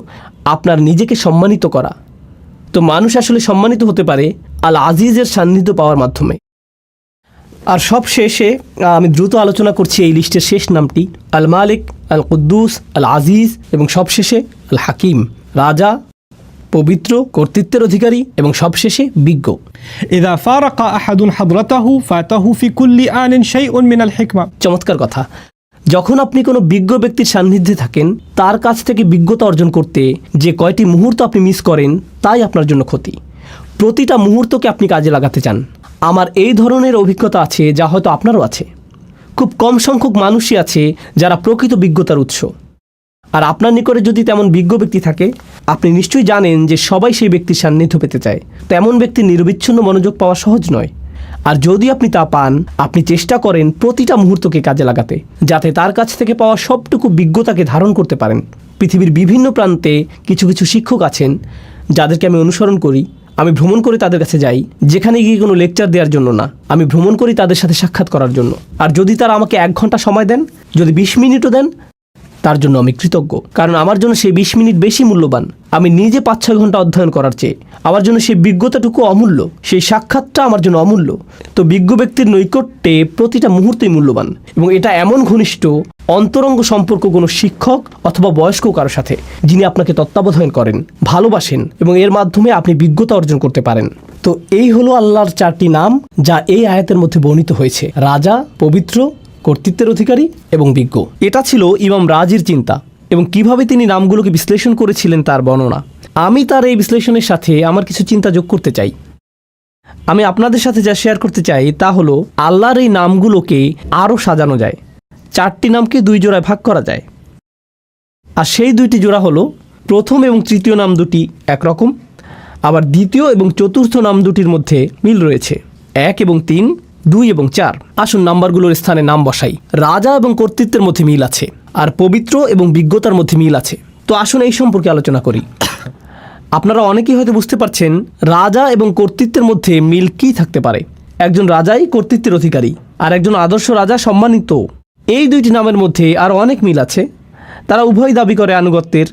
আপনার নিজেকে সম্মানিত করা। তো মানুষ আসলে সম্মানিত হতে পারে আল আজিজের সান্নিধ্য পাওয়ার মাধ্যমে। আর সব শেষে আমি দ্রুত আলোচনা করছি এই লিস্টের শেষ নামটি, আল মালিক, আল কুদ্দুস, আল আজিজ এবং সবশেষে আল হাকিম, রাজা, পবিত্র, কর্তৃত্বের অধিকারী এবং সবশেষে বিজ্ঞ। إذا فارق أحد حضرته فاته في كل آن شيء من الحكمة। চমৎকার কথা। যখন আপনি কোনো বিজ্ঞ ব্যক্তির সান্নিধ্যে থাকেন, তার কাছ থেকে বিজ্ঞতা অর্জন করতে যে কয়টি মুহূর্ত আপনি মিস করেন তাই আপনার জন্য ক্ষতি। প্রতিটা মুহূর্তকে আপনি কাজে লাগাতে চান। আমার এই ধরনের অভিজ্ঞতা আছে, যা হয়তো আপনারও আছে। খুব কম সংখ্যক মানুষই আছে যারা প্রকৃত বিজ্ঞতার উৎস। আর আপনার নিকটে যদি তেমন বিজ্ঞ ব্যক্তি থাকে, আপনি নিশ্চয়ই জানেন যে সবাই সেই ব্যক্তির সান্নিধ্য পেতে চায়। তেমন ব্যক্তির নিরবিচ্ছিন্ন মনোযোগ পাওয়া সহজ নয়। আর যদি আপনি তা পান, আপনি চেষ্টা করেন প্রতিটা মুহূর্তকে কাজে লাগাতে, যাতে তার কাছ থেকে পাওয়া সবটুকু বিজ্ঞতাকে ধারণ করতে পারেন। পৃথিবীর বিভিন্ন প্রান্তে কিছু কিছু শিক্ষক আছেন যাদেরকে আমি অনুসরণ করি। আমি ভ্রমণ করে তাদের কাছে যাই, যেখানে গিয়ে কোনো লেকচার দেওয়ার জন্য না, আমি ভ্রমণ করি তাদের সাথে সাক্ষাৎ করার জন্য। আর যদি তারা আমাকে 1 ঘন্টা সময় দেন, যদি 20 মিনিটও দেন, তার জন্য আমি কৃতজ্ঞ, কারণ আমার জন্য সেই 20 মিনিট বেশি মূল্যবান আমি নিজে 5-6 ঘন্টা অধ্যয়ন করার চেয়ে। আমার জন্য সেই বিজ্ঞতাটুকু অমূল্য, সেই সাক্ষাৎটা আমার জন্য অমূল্য। তো বিজ্ঞ ব্যক্তির নৈকট্যে প্রতিটা মুহূর্তই মূল্যবান, এবং এটা এমন ঘনিষ্ঠ অন্তরঙ্গ সম্পর্ক কোনো শিক্ষক অথবা বয়স্ক কারোর সাথে, যিনি আপনাকে তত্ত্বাবধান করেন, ভালোবাসেন এবং এর মাধ্যমে আপনি বিজ্ঞতা অর্জন করতে পারেন। তো এই হলো আল্লাহর 4টি নাম যা এই আয়াতের মধ্যে বর্ণিত হয়েছে: রাজা, পবিত্র, কর্তৃত্বের অধিকারী এবং বিজ্ঞ। এটা ছিল ইমাম রাজির চিন্তা, এবং কিভাবে তিনি নামগুলোকে বিশ্লেষণ করেছিলেন তার বর্ণনা। আমি তার এই বিশ্লেষণের সাথে আমার কিছু চিন্তা যোগ করতে চাই। আমি আপনাদের সাথে যা শেয়ার করতে চাই তা হলো আল্লাহর এই নামগুলোকে আরও সাজানো যায়। 4টি নামকে 2 জোড়ায় ভাগ করা যায়, আর সেই 2টি জোড়া হলো প্রথম এবং তৃতীয় নাম দুটি একরকম, আবার দ্বিতীয় এবং চতুর্থ নাম দুটির মধ্যে মিল রয়েছে। 1 এবং 3, 2 এবং 4। আসুন নাম্বারগুলোর স্থানে নাম বসাই। রাজা এবং কর্তৃত্বের মধ্যে মিল আছে, আর পবিত্র এবং বিজ্ঞতার মধ্যে মিল আছে। তো আসুন এই সম্পর্কে আলোচনা করি। আপনারা অনেকেই হয়তো বুঝতে পারছেন রাজা এবং কর্তৃত্বের মধ্যে মিল কী থাকতে পারে। একজন রাজাই কর্তৃত্বের অধিকারী, আর একজন আদর্শ রাজা সম্মানিত। এই 2টি নামের মধ্যে আরও অনেক মিল আছে। তারা উভয় দাবি করে আনুগত্যের,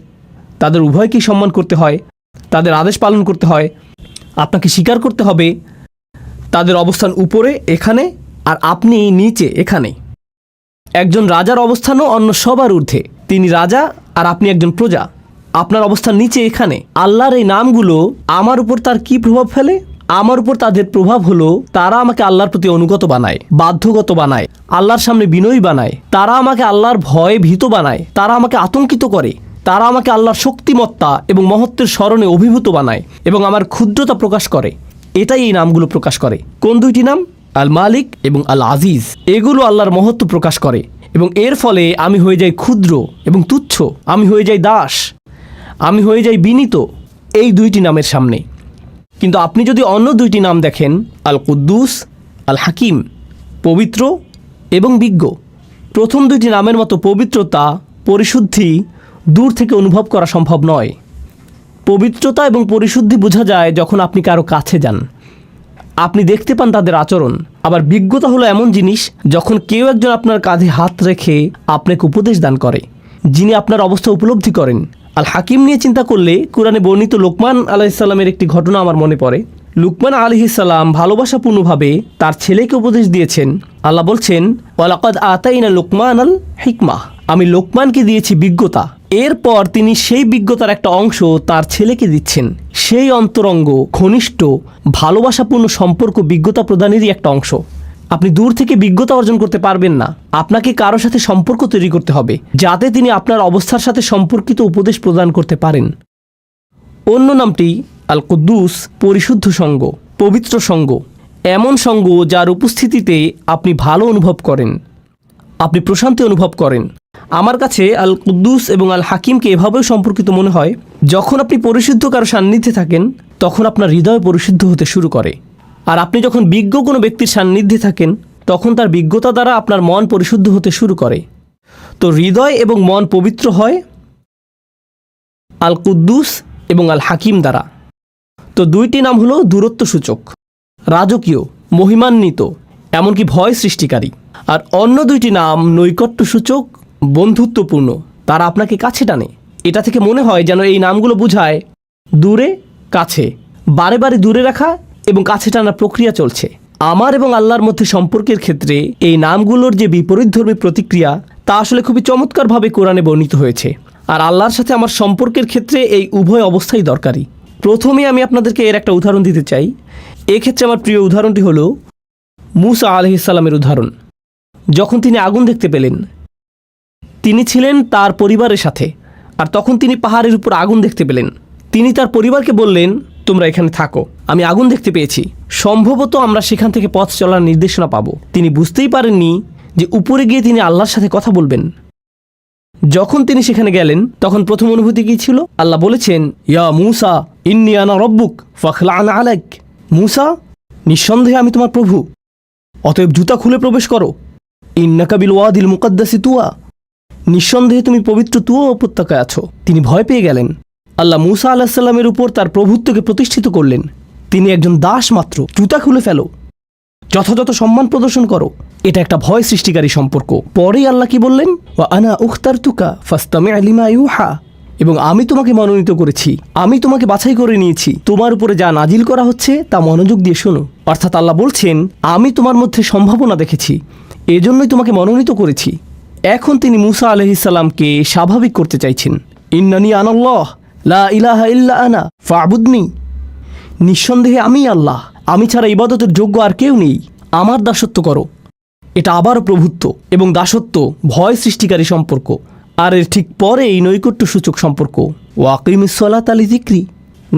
তাদের উভয়কেই সম্মান করতে হয়, তাদের আদেশ পালন করতে হয়, আপনাকে স্বীকার করতে হবে তাদের অবস্থান উপরে এখানে, আর আপনি নিচে এখানে। একজন রাজার অবস্থানও অন্য সবার ঊর্ধ্বে। তিনি রাজা আর আপনি একজন প্রজা। আপনার অবস্থান নিচে এখানে। আল্লাহর এই নামগুলো আমার উপর তার কি প্রভাব ফেলে? আমার উপর তাদের প্রভাব হলো তারা আমাকে আল্লাহর প্রতি অনুগত বানায়, বাধ্যগত বানায়, আল্লাহর সামনে বিনয়ী বানায়। তারা আমাকে আল্লাহর ভয়ে ভীত বানায়, তারা আমাকে আতঙ্কিত করে, তারা আমাকে আল্লাহর শক্তিমত্তা এবং মহত্বের স্মরণে অভিভূত বানায় এবং আমার ক্ষুদ্রতা প্রকাশ করে। এটাই এই নামগুলো প্রকাশ করে। কোন 2টি নাম? আল মালিক এবং আল আজিজ। এগুলো আল্লাহর মহত্ব প্রকাশ করে, এবং এর ফলে আমি হয়ে যাই ক্ষুদ্র এবং তুচ্ছ, আমি হয়ে যাই দাস, আমি হয়ে যাই বিনীত এই 2টি নামের সামনে। কিন্তু আপনি যদি অন্য 2টি নাম দেখেন, আল কুদ্দুস, আল হাকিম, পবিত্র এবং বিজ্ঞ, প্রথম দুইটি নামের মতো পবিত্রতা, পরিশুদ্ধি দূর থেকে অনুভব করা সম্ভব নয়। পবিত্রতা এবং পরিশুদ্ধি বোঝা যায় যখন আপনি কারো কাছে যান, আপনি দেখতে পান তাদের আচরণ। আবার বিজ্ঞতা হলো এমন জিনিস যখন কেউ একজন আপনার কাঁধে হাত রেখে আপনাকে উপদেশ দান করে, যিনি আপনার অবস্থা উপলব্ধি করেন। আল হাকিম নিয়ে চিন্তা করলে কোরআনে বর্ণিত লোকমান আলাইহিসসালামের একটি ঘটনা আমার মনে পড়ে। লুকমান আলাইহিসসালাম ভালোবাসাপূর্ণভাবে তার ছেলেকে উপদেশ দিয়েছেন। আল্লাহ বলছেন, ওয়ালাকাদ আতাইনা লুকমান আল হিকমাহ, আমি লোকমানকে দিয়েছি বিজ্ঞতা। এরপর তিনি সেই বিজ্ঞতার একটা অংশ তার ছেলেকে দিচ্ছেন। সেই অন্তরঙ্গ, ঘনিষ্ঠ, ভালোবাসাপূর্ণ সম্পর্ক বিজ্ঞতা প্রদানেরই একটা অংশ। আপনি দূর থেকে বিজ্ঞতা অর্জন করতে পারবেন না, আপনাকে কারো সাথে সম্পর্ক তৈরি করতে হবে যাতে তিনি আপনার অবস্থার সাথে সম্পর্কিত উপদেশ প্রদান করতে পারেন। অন্য নামটি আল কুদ্দুস, পরিশুদ্ধ সঙ্গ, পবিত্র সঙ্গ, এমন সঙ্গ যার উপস্থিতিতে আপনি ভালো অনুভব করেন, আপনি প্রশান্তি অনুভব করেন। আমার কাছে আল কুদ্দুস এবং আল হাকিমকে এভাবেও সম্পর্কিত মনে হয়, যখন আপনি পরিশুদ্ধ কারো সান্নিধ্যে থাকেন তখন আপনার হৃদয় পরিশুদ্ধ হতে শুরু করে। আর আপনি যখন বিজ্ঞ কোনো ব্যক্তির সান্নিধ্যে থাকেন তখন তার বিজ্ঞতা দ্বারা আপনার মন পরিশুদ্ধ হতে শুরু করে। তো হৃদয় এবং মন পবিত্র হয় আল কুদ্দুস এবং আল হাকিম দ্বারা। তো দুইটি নাম হলো দূরত্ব সূচক, রাজকীয়, মহিমান্বিত, এমনকি ভয় সৃষ্টিকারী। আর অন্য দুইটি নাম নৈকট্য সূচক, বন্ধুত্বপূর্ণ, তারা আপনাকে কাছে টানে। এটা থেকে মনে হয় যেন এই নামগুলো বোঝায় দূরে কাছে, বারে বারে দূরে রাখা এবং কাছে টানার প্রক্রিয়া চলছে। আমার এবং আল্লাহর মধ্যে সম্পর্কের ক্ষেত্রে এই নামগুলোর যে বিপরীতধর্মী প্রতিক্রিয়া তা আসলে খুবই চমৎকারভাবে কোরআনে বর্ণিত হয়েছে। আর আল্লাহর সাথে আমার সম্পর্কের ক্ষেত্রে এই উভয় অবস্থাই দরকারি। প্রথমে আমি আপনাদেরকে এর একটা উদাহরণ দিতে চাই। এক্ষেত্রে আমার প্রিয় উদাহরণটি হলো মূসা আলাইহিসসালামের উদাহরণ। যখন তিনি আগুন দেখতে পেলেন, তিনি ছিলেন তার পরিবারের সাথে, আর তখন তিনি পাহাড়ের উপর আগুন দেখতে পেলেন। তিনি তার পরিবারকে বললেন, তোমরা এখানে থাকো, আমি আগুন দেখতে পেয়েছি, সম্ভবত আমরা সেখান থেকে পথ চলার নির্দেশনা পাব। তিনি বুঝতেই পারেননি যে উপরে গিয়ে তিনি আল্লাহর সাথে কথা বলবেন। যখন তিনি সেখানে গেলেন তখন প্রথম অনুভূতি কী ছিল? আল্লাহ বলেছেন, ইয়া মূসা ইন্নী আনা রব্বুক ফাখলা'ন আলাইক, মূসা নিঃসন্দেহে আমি তোমার প্রভু, অতএব জুতা খুলে প্রবেশ করো। ইন্নাকা বিল ওয়াদিল মুকাদ্দাসি তুয়া, নিঃসন্দেহে তুমি পবিত্র তুয়া উপত্যকায় আছো। তিনি ভয় পেয়ে গেলেন। আল্লাহ মূসা আলাইহিস সালামের উপর তার প্রভুত্বকে প্রতিষ্ঠিত করলেন। তিনি একজন দাস মাত্র, জুতা খুলে ফেলো, যথাযথ সম্মান প্রদর্শন করো। এটা একটা ভয় সৃষ্টিকারী সম্পর্ক। পরেই আল্লাহ কি বললেন? ওয়া আনা উখতারতুকা ফাসতামি' লিমা ইউহা, এবং আমি তোমাকে মনোনীত করেছি, আমি তোমাকে বাছাই করে নিয়েছি, তোমার উপরে যা নাজিল করা হচ্ছে তা মনোযোগ দিয়ে শোনো। অর্থাৎ আল্লাহ বলছেন, আমি তোমার মধ্যে সম্ভাবনা দেখেছি, এজন্যই তোমাকে মনোনীত করেছি। এখন তিনি মূসা আলাইহিস সালামকে স্বাভাবিক করতে চাইছেন। ইন্নানি আনাল্লাহ লা ইলাহা ইল্লা আনা ফা'বুদনি, নিঃসন্দেহে আমি আল্লাহ, আমি ছাড়া ইবাদতের যোগ্য আর কেউ নেই, আমার দাসত্ব করো। এটা আবারও প্রভুত্ব এবং দাসত্ব ভয় সৃষ্টিকারী সম্পর্ক। আর এর ঠিক পরে এই নৈকট্য সূচক সম্পর্ক, ওয়াকিমিস সালাতা লিযিকরি,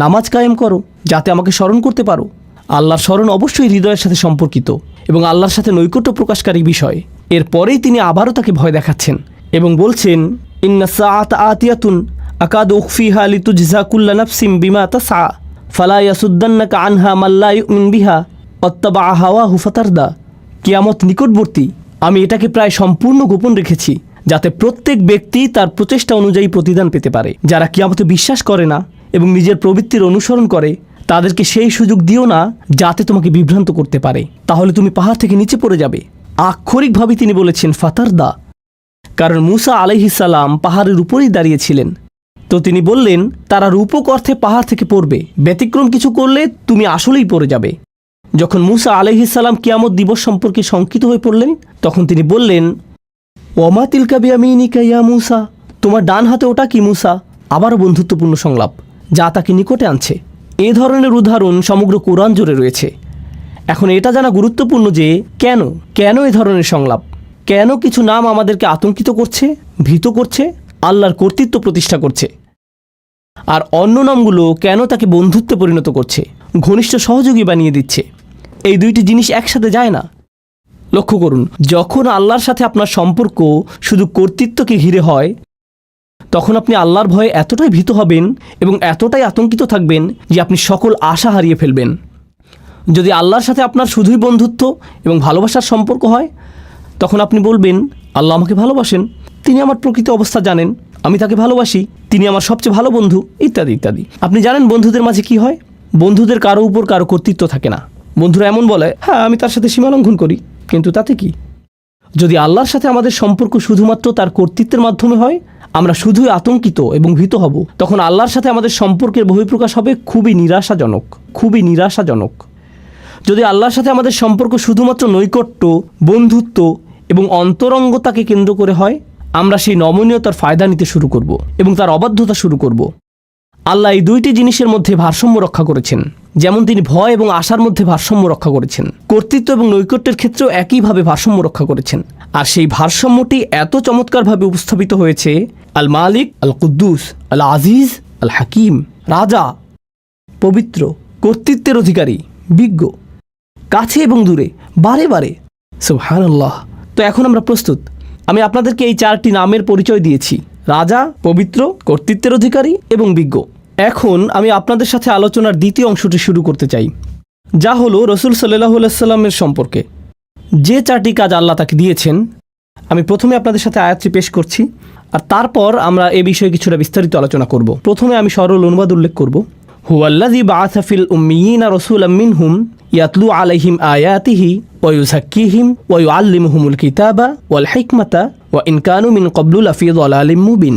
নামাজ কায়েম করো যাতে আমাকে স্মরণ করতে পারো। আল্লাহর স্মরণ অবশ্যই হৃদয়ের সাথে সম্পর্কিত এবং আল্লাহর সাথে নৈকট্য প্রকাশকারী বিষয়। এরপরেই তিনি আবারও তাকে ভয় দেখাচ্ছেন এবং বলছেন, ইন্না সাআতা আতিয়াতুন আকাদু উখফিহা লিতুজজা কুল্লা নাফসিম বিমা তাসআ ফালা ইয়াসুদ্দান্নাকা আনহা মান লা ইউমিন বিহা ওয়াত্তাবা হাওয়াহু ফাতারদা। কিয়ামত নিকটবর্তী, আমি এটাকে প্রায় সম্পূর্ণ গোপন রেখেছি যাতে প্রত্যেক ব্যক্তি তার প্রচেষ্টা অনুযায়ী প্রতিদান পেতে পারে। যারা কিয়ামতে বিশ্বাস করে না এবং নিজের প্রবৃত্তির অনুসরণ করে তাদেরকে সেই সুযোগ দিও না যাতে তোমাকে বিভ্রান্ত করতে পারে, তাহলে তুমি পাহাড় থেকে নিচে পড়ে যাবে। আক্ষরিকভাবে তিনি বলেছেন ফাতারদা, কারণ মূসা আলাইহিস সালাম পাহাড়ের উপরেই দাঁড়িয়েছিলেন। তো তিনি বললেন, তারা রূপক অর্থে পাহাড় থেকে পড়বে, ব্যতিক্রম কিছু করলে তুমি আসলেই পড়ে যাবে। যখন মূসা আলাইহিস সালাম কিয়ামত দিবস সম্পর্কে শঙ্কিত হয়ে পড়লেন তখন তিনি বললেন, ওমা তিলকা বিয়ামিনিকা ইয়া মূসা, তোমার ডান হাতে ওটা কি মূসা? আবারও বন্ধুত্বপূর্ণ সংলাপ যা তাকে নিকটে আনছে। এ ধরনের উদাহরণ সমগ্র কোরআন জুড়ে রয়েছে। এখন এটা জানা গুরুত্বপূর্ণ যে কেন এ ধরনের সংলাপ, কেন কিছু নাম আমাদেরকে আতঙ্কিত করছে, ভীত করছে, আল্লাহর কর্তৃত্ব প্রতিষ্ঠা করছে, আর অন্য নামগুলো কেন তাকে বন্ধুত্বে পরিণত করছে, ঘনিষ্ঠ সহযোগী বানিয়ে দিচ্ছে। এই দুইটি জিনিস একসাথে যায় না। লক্ষ্য করুন, যখন আল্লাহর সাথে আপনার সম্পর্ক শুধু কর্তৃত্বকে ঘিরে হয় তখন আপনি আল্লাহর ভয়ে এতটাই ভীত হবেন এবং এতটাই আতঙ্কিত থাকবেন যে আপনি সকল আশা হারিয়ে ফেলবেন। যদি আল্লাহর সাথে আপনার শুধুই বন্ধুত্ব এবং ভালোবাসার সম্পর্ক হয় তখন আপনি বলবেন, আল্লাহ আমাকে ভালোবাসেন, তিনি আমার প্রকৃত অবস্থা জানেন, আমি তাকে ভালোবাসি, তিনি আমার সবচেয়ে ভালো বন্ধু, ইত্যাদি ইত্যাদি। আপনি জানেন বন্ধুদের মাঝে কি হয়? বন্ধুদের কারো উপর কারো কর্তৃত্ব থাকে না। বন্ধুরা এমন বলে, হ্যাঁ আমি তার সাথে সীমালঙ্ঘন করি, কিন্তু তাতে কি? যদি আল্লাহর সাথে আমাদের সম্পর্ক শুধুমাত্র তার কর্তৃত্বের মাধ্যমে হয়, আমরা শুধুই আতঙ্কিত এবং ভীত হব, তখন আল্লাহর সাথে আমাদের সম্পর্কের বহিঃপ্রকাশ হবে খুবই নিরাশাজনক, খুবই নিরাশাজনক। যদি আল্লাহর সাথে আমাদের সম্পর্ক শুধুমাত্র নৈকট্য, বন্ধুত্ব এবং অন্তরঙ্গতাকে কেন্দ্র করে হয়, আমরা সেই নমনীয়তার ফায়দা নিতে শুরু করব এবং তার অবাধ্যতা শুরু করব। আল্লাহ এই দুইটি জিনিসের মধ্যে ভারসাম্য রক্ষা করেছেন, যেমন তিনি ভয় এবং আশার মধ্যে ভারসাম্য রক্ষা করেছেন, কর্তৃত্ব এবং নৈকট্যের ক্ষেত্রেও একইভাবে ভারসাম্য রক্ষা করেছেন। আর সেই ভারসাম্যটি এত চমৎকারভাবে উপস্থাপিত হয়েছে আল মালিক, আল কুদ্দুস, আল আজিজ, আল হাকিম, রাজা, পবিত্র, কর্তৃত্বের অধিকারী, বিজ্ঞ, কাছে এবং দূরে, বারে বারে। সুবহানাল্লাহ। তো এখন আমরা প্রস্তুত। আমি আপনাদেরকে এই 4টি নামের পরিচয় দিয়েছি: রাজা, পবিত্র, কর্তৃত্বের অধিকারী এবং বিজ্ঞ। এখন আমি আপনাদের সাথে আলোচনার দ্বিতীয় অংশটি শুরু করতে চাই, যা হলো রসুল সাল্লাল্লাহু আলাইহি সাল্লামের সম্পর্কে যে 4টি কাজ আল্লাহ তাকে দিয়েছেন। আমি প্রথমে আপনাদের সাথে আয়াতটি পেশ করছি, আর তারপর আমরা এ বিষয়ে কিছুটা বিস্তারিত আলোচনা করব। প্রথমে আমি সরল অনুবাদ উল্লেখ করব। হুয়াল্লাযী বাআসা ফিল উম্মিয়িনা রাসূলাম মিনহুম ইয়াতলু আলাইহিম আয়াতিহি ওয়া ইউযাক্কিহিম ওয়া ইউআল্লিমুহুমুল কিতাবা ওয়াল হিকমাতা ওয়া ইন কানু মিন ক্বাবলু লাফি যালালিম মুবিন।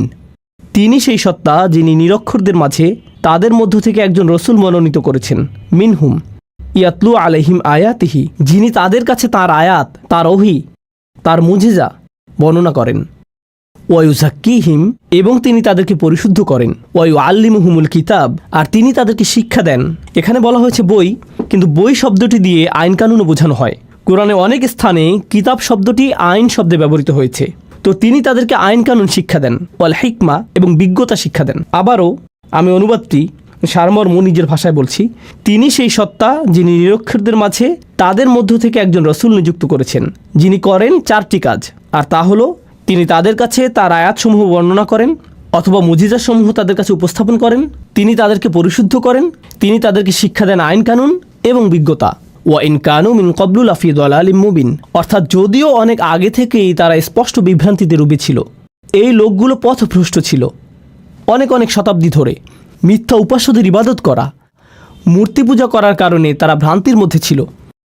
তিনি সেই সত্তা যিনি নিরক্ষরদের মাঝে তাদের মধ্য থেকে একজন রসুল মনোনীত করেছেন। মিনহুম ইয়াতলু আলাইহিম আয়াতিহি, যিনি তাদের কাছে তার আয়াত, তার ওহী, তার মুজিজা বর্ণনা করেন। ওয়া ইউযাক্কিহিম, এবং তিনি তাদেরকে পরিশুদ্ধ করেন। ওয়া ইউআল্লিমুহুমুল কিতাব, আর তিনি তাদেরকে শিক্ষা দেন। এখানে বলা হয়েছে বই, কিন্তু বই শব্দটি দিয়ে আইন কানুনও বোঝানো হয়। কোরআনে অনেক স্থানে কিতাব শব্দটি আইন শব্দে ব্যবহৃত হয়েছে। তো তিনি তাদেরকে আইন কানুন শিক্ষা দেন, ওয়াল হিকমা, এবং বিজ্ঞতা শিক্ষা দেন। আবারও আমি অনুবাদটি সারমর্ম নিজের ভাষায় বলছি। তিনি সেই সত্তা যিনি নিরক্ষরদের মাঝে তাদের মধ্য থেকে একজন রসুল নিযুক্ত করেছেন, যিনি করেন 4টি কাজ। আর তা হলো, তিনি তাদের কাছে তার আয়াতসমূহ বর্ণনা করেন অথবা মুজিজাসমূহ তাদের কাছে উপস্থাপন করেন, তিনি তাদেরকে পরিশুদ্ধ করেন, তিনি তাদেরকে শিক্ষা দেন আইন কানুন এবং বিজ্ঞতা। ওয়া ইন কানু মিন ক্বাবলু লাফি যালালিম মুবিন, অর্থাৎ যদিও অনেক আগে থেকেই তারা স্পষ্ট বিভ্রান্তিতে ডুবে ছিল, এই লোকগুলো পথভ্রষ্ট ছিল। অনেক অনেক শতাব্দী ধরে মিথ্যা উপাস্যদের ইবাদত করা, মূর্তি পূজা করার কারণে তারা ভ্রান্তির মধ্যে ছিল।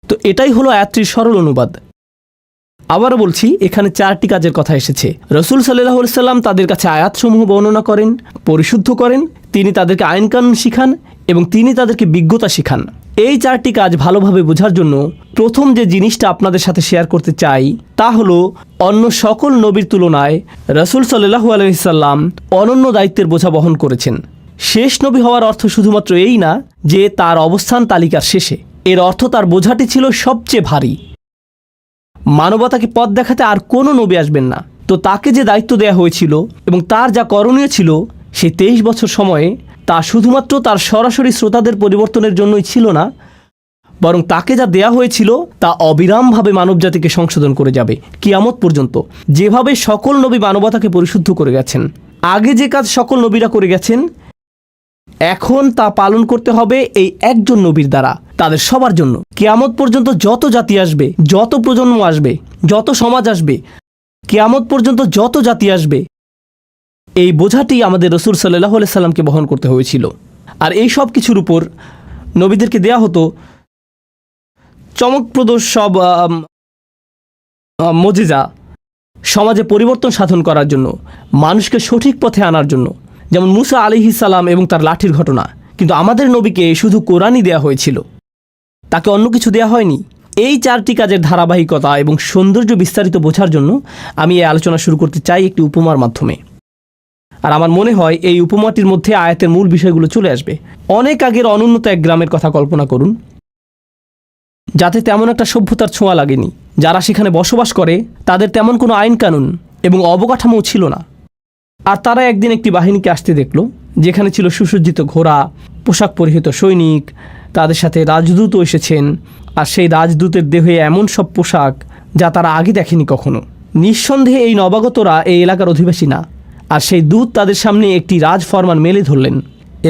তো এটাই হলো আয়াতটির সরল অনুবাদ। আবারও বলছি, এখানে 4টি কাজের কথা এসেছে। রসুল সাল্লাল্লাহু আলাইহি সাল্লাম তাদের কাছে আয়াতসমূহ বর্ণনা করেন, পরিশুদ্ধ করেন, তিনি তাদেরকে আইন কানুন শিখান এবং তিনি তাদেরকে বিজ্ঞতা শিখান। এই 4টি কাজ ভালোভাবে বোঝার জন্য প্রথম যে জিনিসটা আপনাদের সাথে শেয়ার করতে চাই তা হলো, অন্য সকল নবীর তুলনায় রসুল সাল্লাল্লাহু আলাইহি সাল্লাম অনন্য দায়িত্বের বোঝা বহন করেছেন। শেষ নবী হওয়ার অর্থ শুধুমাত্র এই না যে তার অবস্থান তালিকার শেষে, এর অর্থ তার বোঝাটি ছিল সবচেয়ে ভারী। মানবতাকে পথ দেখাতে আর কোনো নবী আসবেন না। তো তাকে যে দায়িত্ব দেওয়া হয়েছিল এবং তার যা করণীয় ছিল, সেই 23 বছর সময়ে তা শুধুমাত্র তার সরাসরি শ্রোতাদের পরিবর্তনের জন্যই ছিল না, বরং তাকে যা দেয়া হয়েছিল তা অবিরামভাবে মানবজাতিকে সংশোধন করে যাবে কিয়ামত পর্যন্ত। যেভাবে সকল নবী মানবতাকে পরিশুদ্ধ করে গেছেন, আগে যে কাজ সকল নবীরা করে গেছেন, এখন তা পালন করতে হবে এই একজন নবীর দ্বারা, তাদের সবার জন্য। কিয়ামত পর্যন্ত যত জাতি আসবে, যত প্রজন্ম আসবে, যত সমাজ আসবে, কিয়ামত পর্যন্ত যত জাতি আসবে, এই বোঝাটি আমাদের রসুল সাল্লাল্লাহু আলাইহি সাল্লামকে বহন করতে হয়েছিল। আর এই সব কিছুর উপর নবীদেরকে দেয়া হতো চমকপ্রদ সব মুজিজা, সমাজে পরিবর্তন সাধন করার জন্য, মানুষকে সঠিক পথে আনার জন্য। যেমন মুসা আলাইহিস সালাম এবং তার লাঠির ঘটনা। কিন্তু আমাদের নবীকে শুধু কোরআনই দেয়া হয়েছিল, তাকে অন্য কিছু দেয়া হয়নি। এই 4টি কাজের ধারাবাহিকতা এবং সৌন্দর্য বিস্তারিত বোঝার জন্য আমি এই আলোচনা শুরু করতে চাই একটি উপমার মাধ্যমে। আর আমার মনে হয় এই উপমাটির মধ্যে আয়াতের মূল বিষয়গুলো চলে আসবে। অনেক আগের অনুন্নত এক গ্রামের কথা কল্পনা করুন, যাতে তেমন একটা সভ্যতার ছোঁয়া লাগেনি। যারা সেখানে বসবাস করে তাদের তেমন কোনো আইন কানুন এবং অবকাঠামোও ছিল না। আর তারা একদিন একটি বাহিনীকে আসতে দেখল, যেখানে ছিল সুসজ্জিত ঘোড়া, পোশাক পরিহিত সৈনিক, তাদের সাথে রাজদূতও এসেছেন। আর সেই রাজদূতের দেহে এমন সব পোশাক যা তারা আগে দেখেনি কখনো। নিঃসন্দেহে এই নবাগতরা এই এলাকার অধিবাসী না। আর সেই দূত তাদের সামনে একটি রাজফরমান মেলে ধরলেন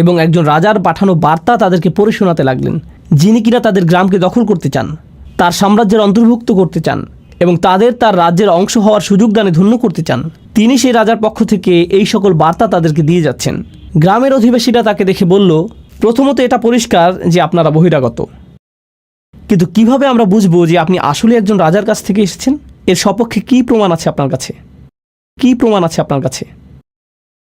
এবং একজন রাজার পাঠানো বার্তা তাদেরকে পড়ে শোনাতে লাগলেন, যিনি কিনা তাদের গ্রামকে দখল করতে চান, তার সাম্রাজ্যের অন্তর্ভুক্ত করতে চান এবং তাদের তার রাজ্যের অংশ হওয়ার সুযোগ দানে ধন্য করতে চান, তিনি সেই রাজার পক্ষ থেকে এই সকল বার্তা তাদেরকে দিয়ে যাচ্ছেন। গ্রামের অধিবাসীরা তাকে দেখে বলল, প্রথমত এটা পরিষ্কার যে আপনারা বহিরাগত, কিন্তু কিভাবে আমরা বুঝবো যে আপনি আসলে একজন রাজার কাছ থেকে এসেছেন? এর সপক্ষে কি প্রমাণ আছে আপনার কাছে? কি প্রমাণ আছে আপনার কাছে?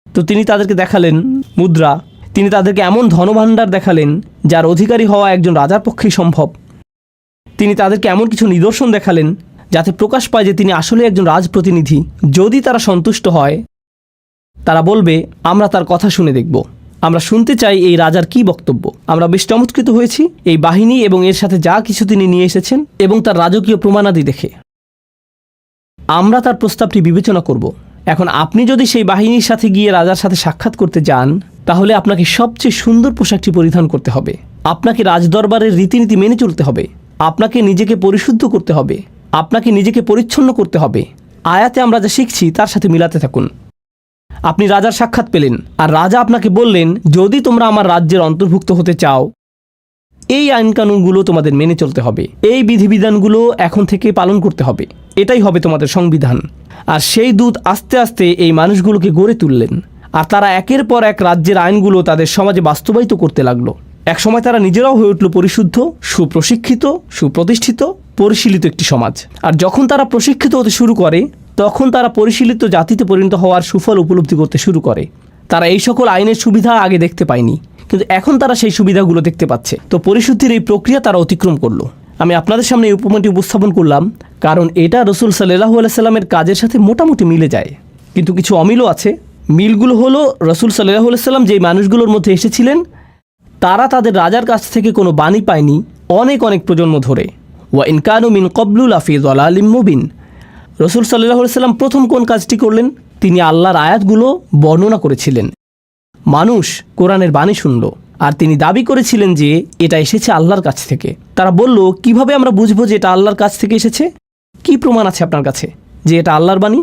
তো তিনি তাদেরকে দেখালেন মুদ্রা, তিনি তাদেরকে এমন ধনভাণ্ডার দেখালেন যার অধিকারী হওয়া একজন রাজার পক্ষেই সম্ভব। তিনি তাদেরকে এমন কিছু নিদর্শন দেখালেন যাতে প্রকাশ পায় যে তিনি আসলে একজন রাজপ্রতিনিধি। যদি তারা সন্তুষ্ট হয়, তারা বলবে আমরা তার কথা শুনে দেখব, আমরা শুনতে চাই এই রাজার কি বক্তব্য। আমরা বেশ চমৎকৃত হয়েছি এই বাহিনী এবং এর সাথে যা কিছু তিনি নিয়ে এসেছেন এবং তার রাজকীয় প্রমাণাদি দেখে। আমরা তার প্রস্তাবটি বিবেচনা করব। এখন আপনি যদি সেই বাহিনীর সাথে গিয়ে রাজার সাথে সাক্ষাৎ করতে যান, তাহলে আপনাকে সবচেয়ে সুন্দর পোশাকটি পরিধান করতে হবে, আপনাকে রাজদরবারের রীতিনীতি মেনে চলতে হবে, আপনাকে নিজেকে পরিশুদ্ধ করতে হবে, আপনাকে নিজেকে পরিচ্ছন্ন করতে হবে। আয়াতে আমরা যা শিখছি তার সাথে মিলাতে থাকুন। আপনি রাজার সাক্ষাৎ পেলেন, আর রাজা আপনাকে বললেন, যদি তোমরা আমার রাজ্যের অন্তর্ভুক্ত হতে চাও, এই আইনকানুনগুলো তোমাদের মেনে চলতে হবে, এই বিধিবিধানগুলো এখন থেকে পালন করতে হবে, এটাই হবে তোমাদের সংবিধান। আর সেই দূত আস্তে আস্তে এই মানুষগুলোকে গড়ে তুললেন, আর তারা একের পর এক রাজ্যের আইনগুলো তাদের সমাজে বাস্তবায়িত করতে লাগলো। একসময় তারা নিজেরাও হয়ে উঠল পরিশুদ্ধ, সুপ্রশিক্ষিত, সুপ্রতিষ্ঠিত, পরিশীলিত একটি সমাজ। আর যখন তারা প্রশিক্ষিত হতে শুরু করে, তখন তারা পরিশীলিত জাতিতে পরিণত হওয়ার সুফল উপলব্ধি করতে শুরু করে। তারা এই সকল আইনের সুবিধা আগে দেখতে পায়নি, কিন্তু এখন তারা সেই সুবিধাগুলো দেখতে পাচ্ছে। তো পরিশুদ্ধির এই প্রক্রিয়া তারা অতিক্রম করলো। আমি আপনাদের সামনে এই উপমাটি উপস্থাপন করলাম কারণ এটা রসুল সাল্লাল্লাহু আলাইহি সাল্লামের কাজের সাথে মোটামুটি মিলে যায়, কিন্তু কিছু অমিলও আছে। মিলগুলো হলো, রসুল সাল্লাল্লাহু আলাইহি সাল্লাম যেই মানুষগুলোর মধ্যে এসেছিলেন, তারা তাদের রাজার কাছ থেকে কোনো বাণী পায়নি অনেক অনেক প্রজন্ম ধরে। ওয়া ইন কানু মিন ক্বাবলু লাফি যালালিম মুবিন। রসুল সাল্লাল্লাহু আলাইহি সাল্লাম প্রথম কোন কাজটি করলেন? তিনি আল্লাহর আয়াতগুলো বর্ণনা করেছিলেন। মানুষ কোরআনের বাণী শুনল, আর তিনি দাবি করেছিলেন যে এটা এসেছে আল্লাহর কাছ থেকে। তারা বলল, কিভাবে আমরা বুঝবো যে এটা আল্লাহর কাছ থেকে এসেছে? কি প্রমাণ আছে আপনার কাছে যে এটা আল্লাহর বাণী?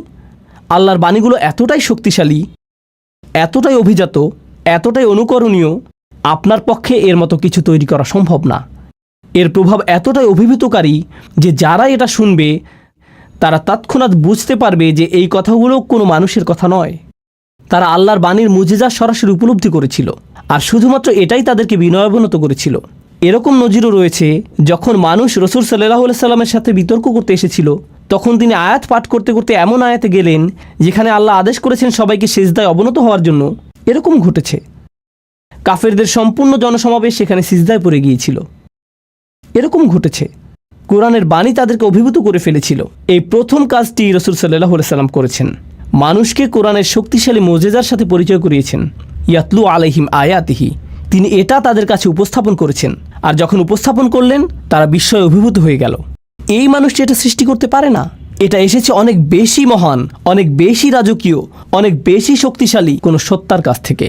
আল্লাহর বাণীগুলো এতটাই শক্তিশালী, এতটাই অভিজাত, এতটাই অনুকরণীয়, আপনার পক্ষে এর মতো কিছু তৈরি করা সম্ভব না। এর প্রভাব এতটাই অভিভূতকারী যে যারা এটা শুনবে তারা তৎক্ষণাৎ বুঝতে পারবে যে এই কথাগুলো কোনো মানুষের কথা নয়। তারা আল্লাহর বাণীর মুজিজা সরাসরি উপলব্ধি করেছিল, আর শুধুমাত্র এটাই তাদেরকে বিনয়াবনত করেছিল। এরকম নজিরও রয়েছে, যখন মানুষ রসুল সাল্লাল্লাহু আলাইহি সাল্লামের সাথে বিতর্ক করতে এসেছিল, তখন তিনি আয়াত পাঠ করতে করতে এমন আয়াতে গেলেন যেখানে আল্লাহ আদেশ করেছেন সবাইকে সিজদায় অবনত হওয়ার জন্য। এরকম ঘটেছে, কাফেরদের সম্পূর্ণ জনসমাবেশ সেখানে সিজদায় পড়ে গিয়েছিল। এরকম ঘটেছে, কোরআনের বাণী তাদেরকে অভিভূত করে ফেলেছিল। এই প্রথম কাজটি রসুল সাল্লাল্লাহু আলাইহি সাল্লাম করেছেন, মানুষকে কোরআনের শক্তিশালী মুজিজার সাথে পরিচয় করিয়েছেন। ইয়াতলু আলাইহিম আয়াতিহি, তিনি এটা তাদের কাছে উপস্থাপন করেছেন, আর যখন উপস্থাপন করলেন তারা বিস্ময়ে অভিভূত হয়ে গেল। এই মানুষটি এটা সৃষ্টি করতে পারে না, এটা এসেছে অনেক বেশি মহান, অনেক বেশি রাজকীয়, অনেক বেশি শক্তিশালী কোনো সত্তার কাছ থেকে।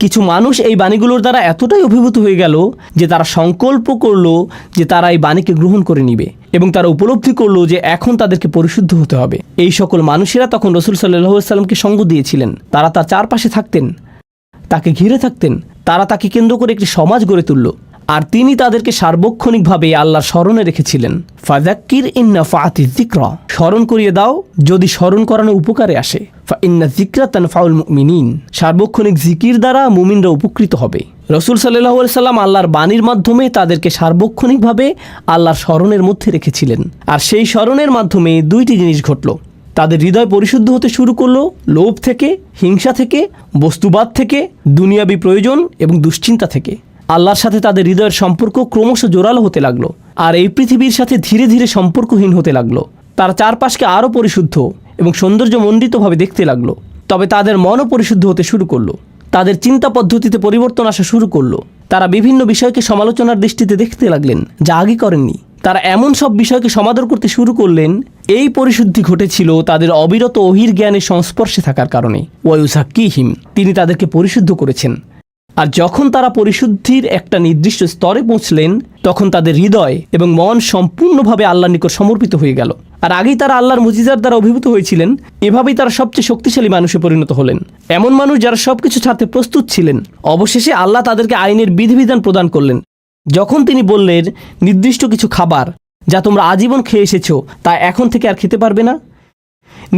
কিছু মানুষ এই বাণীগুলোর দ্বারা এতটাই অভিভূত হয়ে গেল যে তারা সংকল্প করলো যে তারা এই বাণীকে গ্রহণ করে নিবে, এবং তারা উপলব্ধি করলো যে এখন তাদেরকে পরিশুদ্ধ হতে হবে। এই সকল মানুষেরা তখন রসুল সাল্লাল্লাহু আলাইহি সাল্লামকে সঙ্গ দিয়েছিলেন, তারা তার চারপাশে থাকতেন, তাকে ঘিরে থাকতেন, তারা তাকে কেন্দ্র করে একটি সমাজ গড়ে তুলল, আর তিনি তাদেরকে সার্বক্ষণিকভাবে আল্লাহর স্মরণে রেখেছিলেন। ফাযাক্কির ইন নাফাআতিয যিকরা, স্মরণ করিয়ে দাও যদি স্মরণ করানো উপকারে আসে। ফা ইন্না যিকরা তানফাউল মুমিনিন, সার্বক্ষণিক জিকির দ্বারা মুমিনরা উপকৃত হবে। রসুল সাল্লাল্লাহু আলাইহি সাল্লাম আল্লাহর বাণীর মাধ্যমে তাদেরকে সার্বক্ষণিকভাবে আল্লাহর স্মরণের মধ্যে রেখেছিলেন, আর সেই স্মরণের মাধ্যমে দুইটি জিনিস ঘটল। তাদের হৃদয় পরিশুদ্ধ হতে শুরু করলো লোভ থেকে, হিংসা থেকে, বস্তুবাদ থেকে, দুনিয়াবি প্রয়োজন এবং দুশ্চিন্তা থেকে। আল্লাহর সাথে তাদের হৃদয়ের সম্পর্ক ক্রমশ জোরালো হতে লাগলো, আর এই পৃথিবীর সাথে ধীরে ধীরে সম্পর্কহীন হতে লাগলো। তারা চারপাশকে আরও পরিশুদ্ধ এবং সৌন্দর্যমণ্ডিতভাবে দেখতে লাগলো। তবে তাদের মনও পরিশুদ্ধ হতে শুরু করলো, তাদের চিন্তা পদ্ধতিতে পরিবর্তন আসা শুরু করলো। তারা বিভিন্ন বিষয়কে সমালোচনার দৃষ্টিতে দেখতে লাগলেন যা আগে করেননি। তারা এমন সব বিষয়কে সমাদর করতে শুরু করলেন। এই পরিশুদ্ধি ঘটেছিল তাদের অবিরত ওহির জ্ঞানের সংস্পর্শে থাকার কারণে। ওয়ায়ুযাক্কিহিম, তিনি তাদেরকে পরিশুদ্ধ করেছেন। আর যখন তারা পরিশুদ্ধির একটা নির্দিষ্ট স্তরে পৌঁছলেন, তখন তাদের হৃদয় এবং মন সম্পূর্ণভাবে আল্লাহর নিকট সমর্পিত হয়ে গেল। আর আগেই তারা আল্লাহর মুজিজার দ্বারা অভিভূত হয়েছিলেন। এভাবেই তারা সবচেয়ে শক্তিশালী মানুষে পরিণত হলেন, এমন মানুষ যারা সবকিছু ছাড়তে প্রস্তুত ছিলেন। অবশেষে আল্লাহ তাদেরকে আইনের বিধিবিধান প্রদান করলেন। যখন তিনি বললেন নির্দিষ্ট কিছু খাবার যা তোমরা আজীবন খেয়ে এসেছো তা এখন থেকে আর খেতে পারবে না?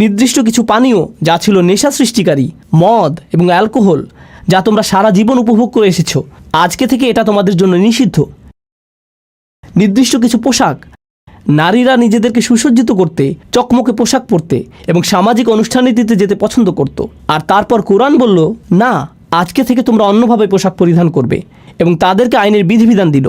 নির্দিষ্ট কিছু পানীয় যা ছিল নেশা সৃষ্টিকারী, মদ এবং অ্যালকোহল, যা তোমরা সারা জীবন উপভোগ করে এসেছো, আজকে থেকে এটা তোমাদের জন্য নিষিদ্ধ। নির্দিষ্ট কিছু পোশাক, নারীরা নিজেদেরকে সুসজ্জিত করতে চকমকে পোশাক পরতে এবং সামাজিক অনুষ্ঠানীতিতে যেতে পছন্দ করত। আর তারপর কোরআন বলল, না, আজকে থেকে তোমরা অন্যভাবে পোশাক পরিধান করবে, এবং তাদেরকে আইনের বিধিবিধান দিল।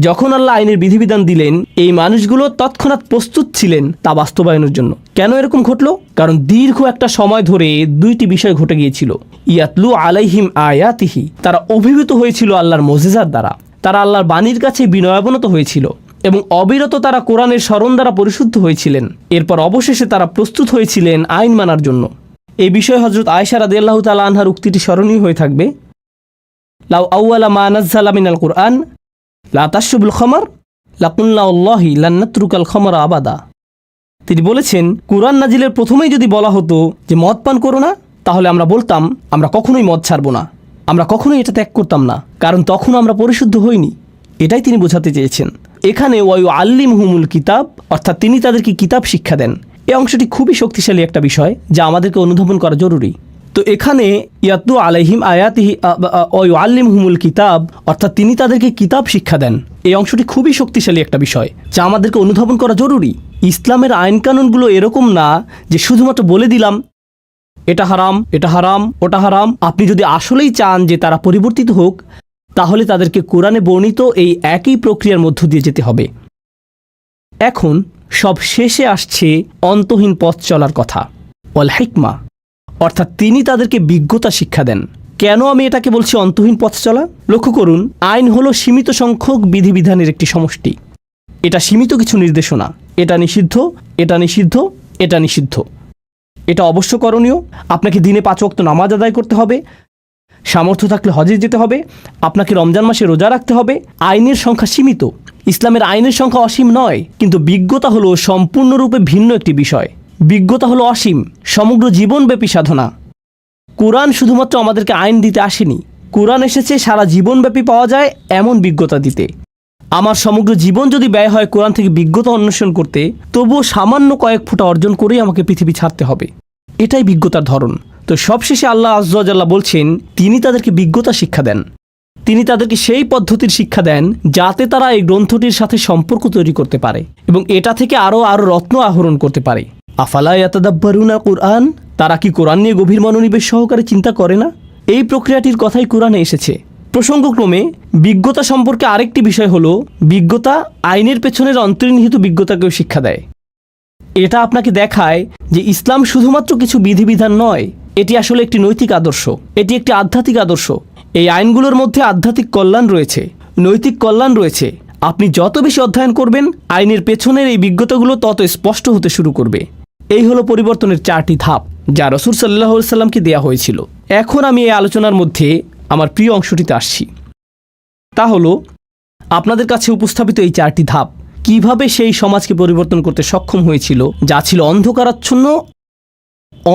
যখন আল্লাহ আইনের বিধিবিধান দিলেন, এই মানুষগুলো তৎক্ষণাৎ প্রস্তুত ছিলেন তা বাস্তবায়নের জন্য। কেন এরকম ঘটল? কারণ দীর্ঘ একটা সময় ধরে দুইটি বিষয় ঘটে গিয়েছিল। ইয়াতলু আলাইহিম আয়াতিহি, তারা অভিভূত হয়েছিল আল্লাহর মোজেজার দ্বারা, তারা আল্লাহর বাণীর কাছে বিনয়াবনত হয়েছিল এবং অবিরত তারা কোরআনের স্মরণ দ্বারা পরিশুদ্ধ হয়েছিলেন। এরপর অবশেষে তারা প্রস্তুত হয়েছিলেন আইন মানার জন্য। এই বিষয়ে হযরত আয়েশা রাদিয়াল্লাহু তাআলা আনহার উক্তিটি স্মরণীয় হয়ে থাকবে, লাউ আউয়ালা মা নাযালা মিনাল কুরআন লা তাশরবুল খামর লাকুল্লা আল্লাহি লান নাতরুকাল খামরা আবাদা। তিনি বলেছেন, কুরআন নাজিলের প্রথমেই যদি বলা হতো যে মদ পান করো না, তাহলে আমরা বলতাম আমরা কখনোই মদ ছাড়বো না, আমরা কখনোই এটা ত্যাগ করতাম না, কারণ তখন আমরা পরিশুদ্ধ হইনি। এটাই তিনি বোঝাতে চেয়েছেন। এখানে ওয়ায়ু আল্লিমহুমুল কিতাব, অর্থাৎ তিনি তাদেরকে কিতাব শিক্ষা দেন। এই অংশটি খুবই শক্তিশালী একটা বিষয় যা আমাদেরকে অনুধাবন করা জরুরি। তো এখানে ইয়াতলু আলাইহিম আয়াতিহি ওয়ায়ু আল্লিমহুমুল কিতাব, অর্থাৎ তিনি তাদেরকে কিতাব শিক্ষা দেন। এই অংশটি খুবই শক্তিশালী একটা বিষয় যা আমাদেরকে অনুধাবন করা জরুরি। ইসলামের আইনকানুনগুলো এরকম না যে শুধুমাত্র বলে দিলাম এটা হারাম, এটা হারাম, ওটা হারাম। আপনি যদি আসলেই চান যে তারা পরিবর্তিত হোক, তাহলে তাদেরকে কোরআনে বর্ণিত এই একই প্রক্রিয়ার মধ্য দিয়ে যেতে হবে। এখন সব শেষে আসছে অন্তহীন পথ চলার কথা, ওয়াল হিকমা, অর্থাৎ তিনি তাদেরকে বিজ্ঞতা শিক্ষা দেন। কেন আমি এটাকে বলছি অন্তহীন পথ চলা? লক্ষ্য করুন, আইন হলো সীমিত সংখ্যক বিধিবিধানের একটি সমষ্টি। এটা সীমিত কিছু নির্দেশনা, এটা নিষিদ্ধ, এটা নিষিদ্ধ, এটা নিষিদ্ধ, এটা অবশ্য করণীয়। আপনাকে দিনে 5 ওয়াক্ত নামাজ আদায় করতে হবে, সামর্থ্য থাকলে হজে যেতে হবে, আপনাকে রমজান মাসে রোজা রাখতে হবে। আইনের সংখ্যা সীমিত। ইসলামের আইনের সংখ্যা অসীম নয়, কিন্তু বিজ্ঞতা হলো সম্পূর্ণরূপে ভিন্ন একটি বিষয়। বিজ্ঞতা হলো অসীম, সমগ্র জীবনব্যাপী সাধনা। কোরআন শুধুমাত্র আমাদেরকে আইন দিতে আসেনি, কোরআন এসেছে সারা জীবনব্যাপী পাওয়া যায় এমন বিজ্ঞতা দিতে। আমার সমগ্র জীবন যদি ব্যয় হয় কোরআন থেকে বিজ্ঞতা অন্বেষণ করতে, তবুও সামান্য কয়েক ফোঁটা অর্জন করেই আমাকে পৃথিবী ছাড়তে হবে। এটাই বিজ্ঞতার ধরন। তো সবশেষে আল্লাহ আযজা ওয়া জাল্লা বলছেন, তিনি তাদেরকে বিজ্ঞতা শিক্ষা দেন। তিনি তাদেরকে সেই পদ্ধতির শিক্ষা দেন যাতে তারা এই গ্রন্থটির সাথে সম্পর্ক তৈরি করতে পারে এবং এটা থেকে আরও রত্ন আহরণ করতে পারে। আফালা ইয়াতাদাব্বারুনা কুরআন, তারা কি কোরআন নিয়ে গভীর মনোনিবেশ সহকারে চিন্তা করে না? এই প্রক্রিয়াটির কথাই কোরআনে এসেছে। প্রসঙ্গক্রমে বিজ্ঞতা সম্পর্কে আরেকটি বিষয় হলো, বিজ্ঞতা আইনের পেছনের অন্তর্নিহিত বিজ্ঞতাকেও শিক্ষা দেয়। এটা আপনাকে দেখায় যে ইসলাম শুধুমাত্র কিছু বিধিবিধান নয়, এটি আসলে একটি নৈতিক আদর্শ, এটি একটি আধ্যাত্মিক আদর্শ। এই আইনগুলোর মধ্যে আধ্যাত্মিক কল্যাণ রয়েছে, নৈতিক কল্যাণ রয়েছে। আপনি যত বেশি অধ্যয়ন করবেন, আইনের পেছনের এই বিজ্ঞতাগুলো তত স্পষ্ট হতে শুরু করবে। এই হলো পরিবর্তনের 4টি ধাপ যা রাসূল সাল্লাল্লাহু আলাইহি সাল্লামকে দেয়া হয়েছিল। এখন আমি এই আলোচনার মধ্যে আমার প্রিয় অংশটিতে আসছি। তা হলো আপনাদের কাছে উপস্থাপিত এই 4টি ধাপ কিভাবে সেই সমাজকে পরিবর্তন করতে সক্ষম হয়েছিল যা ছিল অন্ধকারাচ্ছন্ন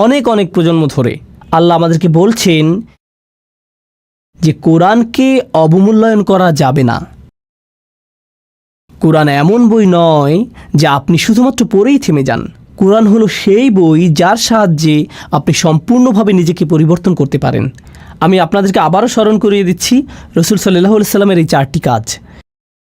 অনেক অনেক প্রজন্ম ধরে। আল্লাহ আমাদেরকে বলছেন যে কোরআনকে অবমূল্যায়ন করা যাবে না। কোরআন এমন বই নয় যে আপনি শুধুমাত্র পড়েই থেমে যান। কোরআন হলো সেই বই যার সাহায্যে আপনি সম্পূর্ণভাবে নিজেকে পরিবর্তন করতে পারেন। আমি আপনাদেরকে আবারও স্মরণ করিয়ে দিচ্ছি রাসূল সাল্লাল্লাহু আলাইহি সাল্লামের এই 4টি কাজ।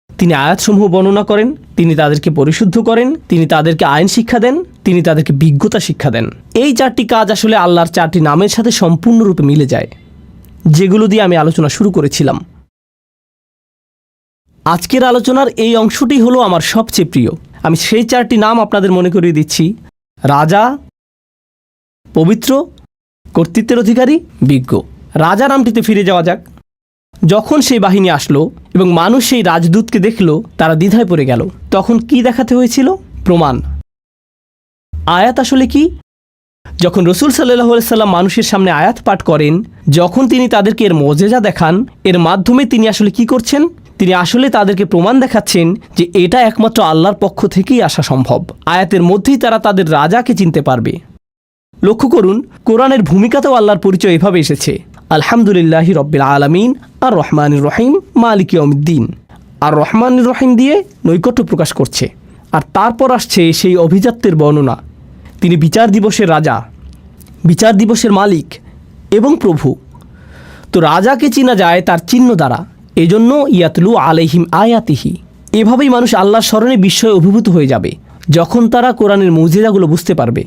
তিনি আয়াতসমূহ বর্ণনা করেন, তিনি তাদেরকে পরিশুদ্ধ করেন, তিনি তাদেরকে আইন শিক্ষা দেন, তিনি তাদেরকে বিজ্ঞতা শিক্ষা দেন। এই 4টি কাজ আসলে আল্লাহর 4টি নামের সাথে সম্পূর্ণরূপে মিলে যায়, যেগুলো দিয়ে আমি আলোচনা শুরু করেছিলাম। আজকের আলোচনার এই অংশটি হলো আমার সবচেয়ে প্রিয়। আমি সেই 4টি নাম আপনাদের মনে করিয়ে দিচ্ছি: রাজা, পবিত্র, কর্তৃত্বের অধিকারী, বিজ্ঞ। রাজা নামটিতে ফিরে যাওয়া যাক। যখন সেই বাহিনী আসলো এবং মানুষ সেই রাজদূতকে দেখলো, তারা দ্বিধায় পড়ে গেল। তখন কি দেখাতে হয়েছিল? প্রমাণ। আয়াত আসলে কি? যখন রাসূল সাল্লাল্লাহু আলাইহি সাল্লাম মানুষের সামনে আয়াত পাঠ করেন, যখন তিনি তাদেরকে এর মুজিজা দেখান, এর মাধ্যমে তিনি আসলে কি করছেন? তিনি আসলে তাদেরকে প্রমাণ দেখাচ্ছেন যে এটা একমাত্র আল্লাহর পক্ষ থেকেই আসা সম্ভব। আয়াতের মধ্যেই তারা তাদের রাজাকে চিনতে পারবে। লক্ষ্য করুন, কোরআনের ভূমিকাতেও আল্লাহর পরিচয় এভাবে এসেছে: আলহামদুলিল্লাহি রব্বিল আলামিন, আর রহমানির রহিম, মালিক ইয়াউমিদ্দিন। আর রহমানির রহিম দিয়ে নৈকট্য প্রকাশ করছে। আর তারপর আসছে সেই অভিজাত্যের বর্ণনা। তিনি বিচার দিবসের রাজা, বিচার দিবসের মালিক এবং প্রভু। তো রাজাকে চেনা যায় তার চিহ্ন দ্বারা, এজন্য ইয়াতলু আলাইহিম আয়াতিহি। এভাবেই মানুষ আল্লাহর স্মরণে বিস্ময়ে অভিভূত হয়ে যাবে যখন তারা কোরআনের মুজিজাগুলো বুঝতে পারবে।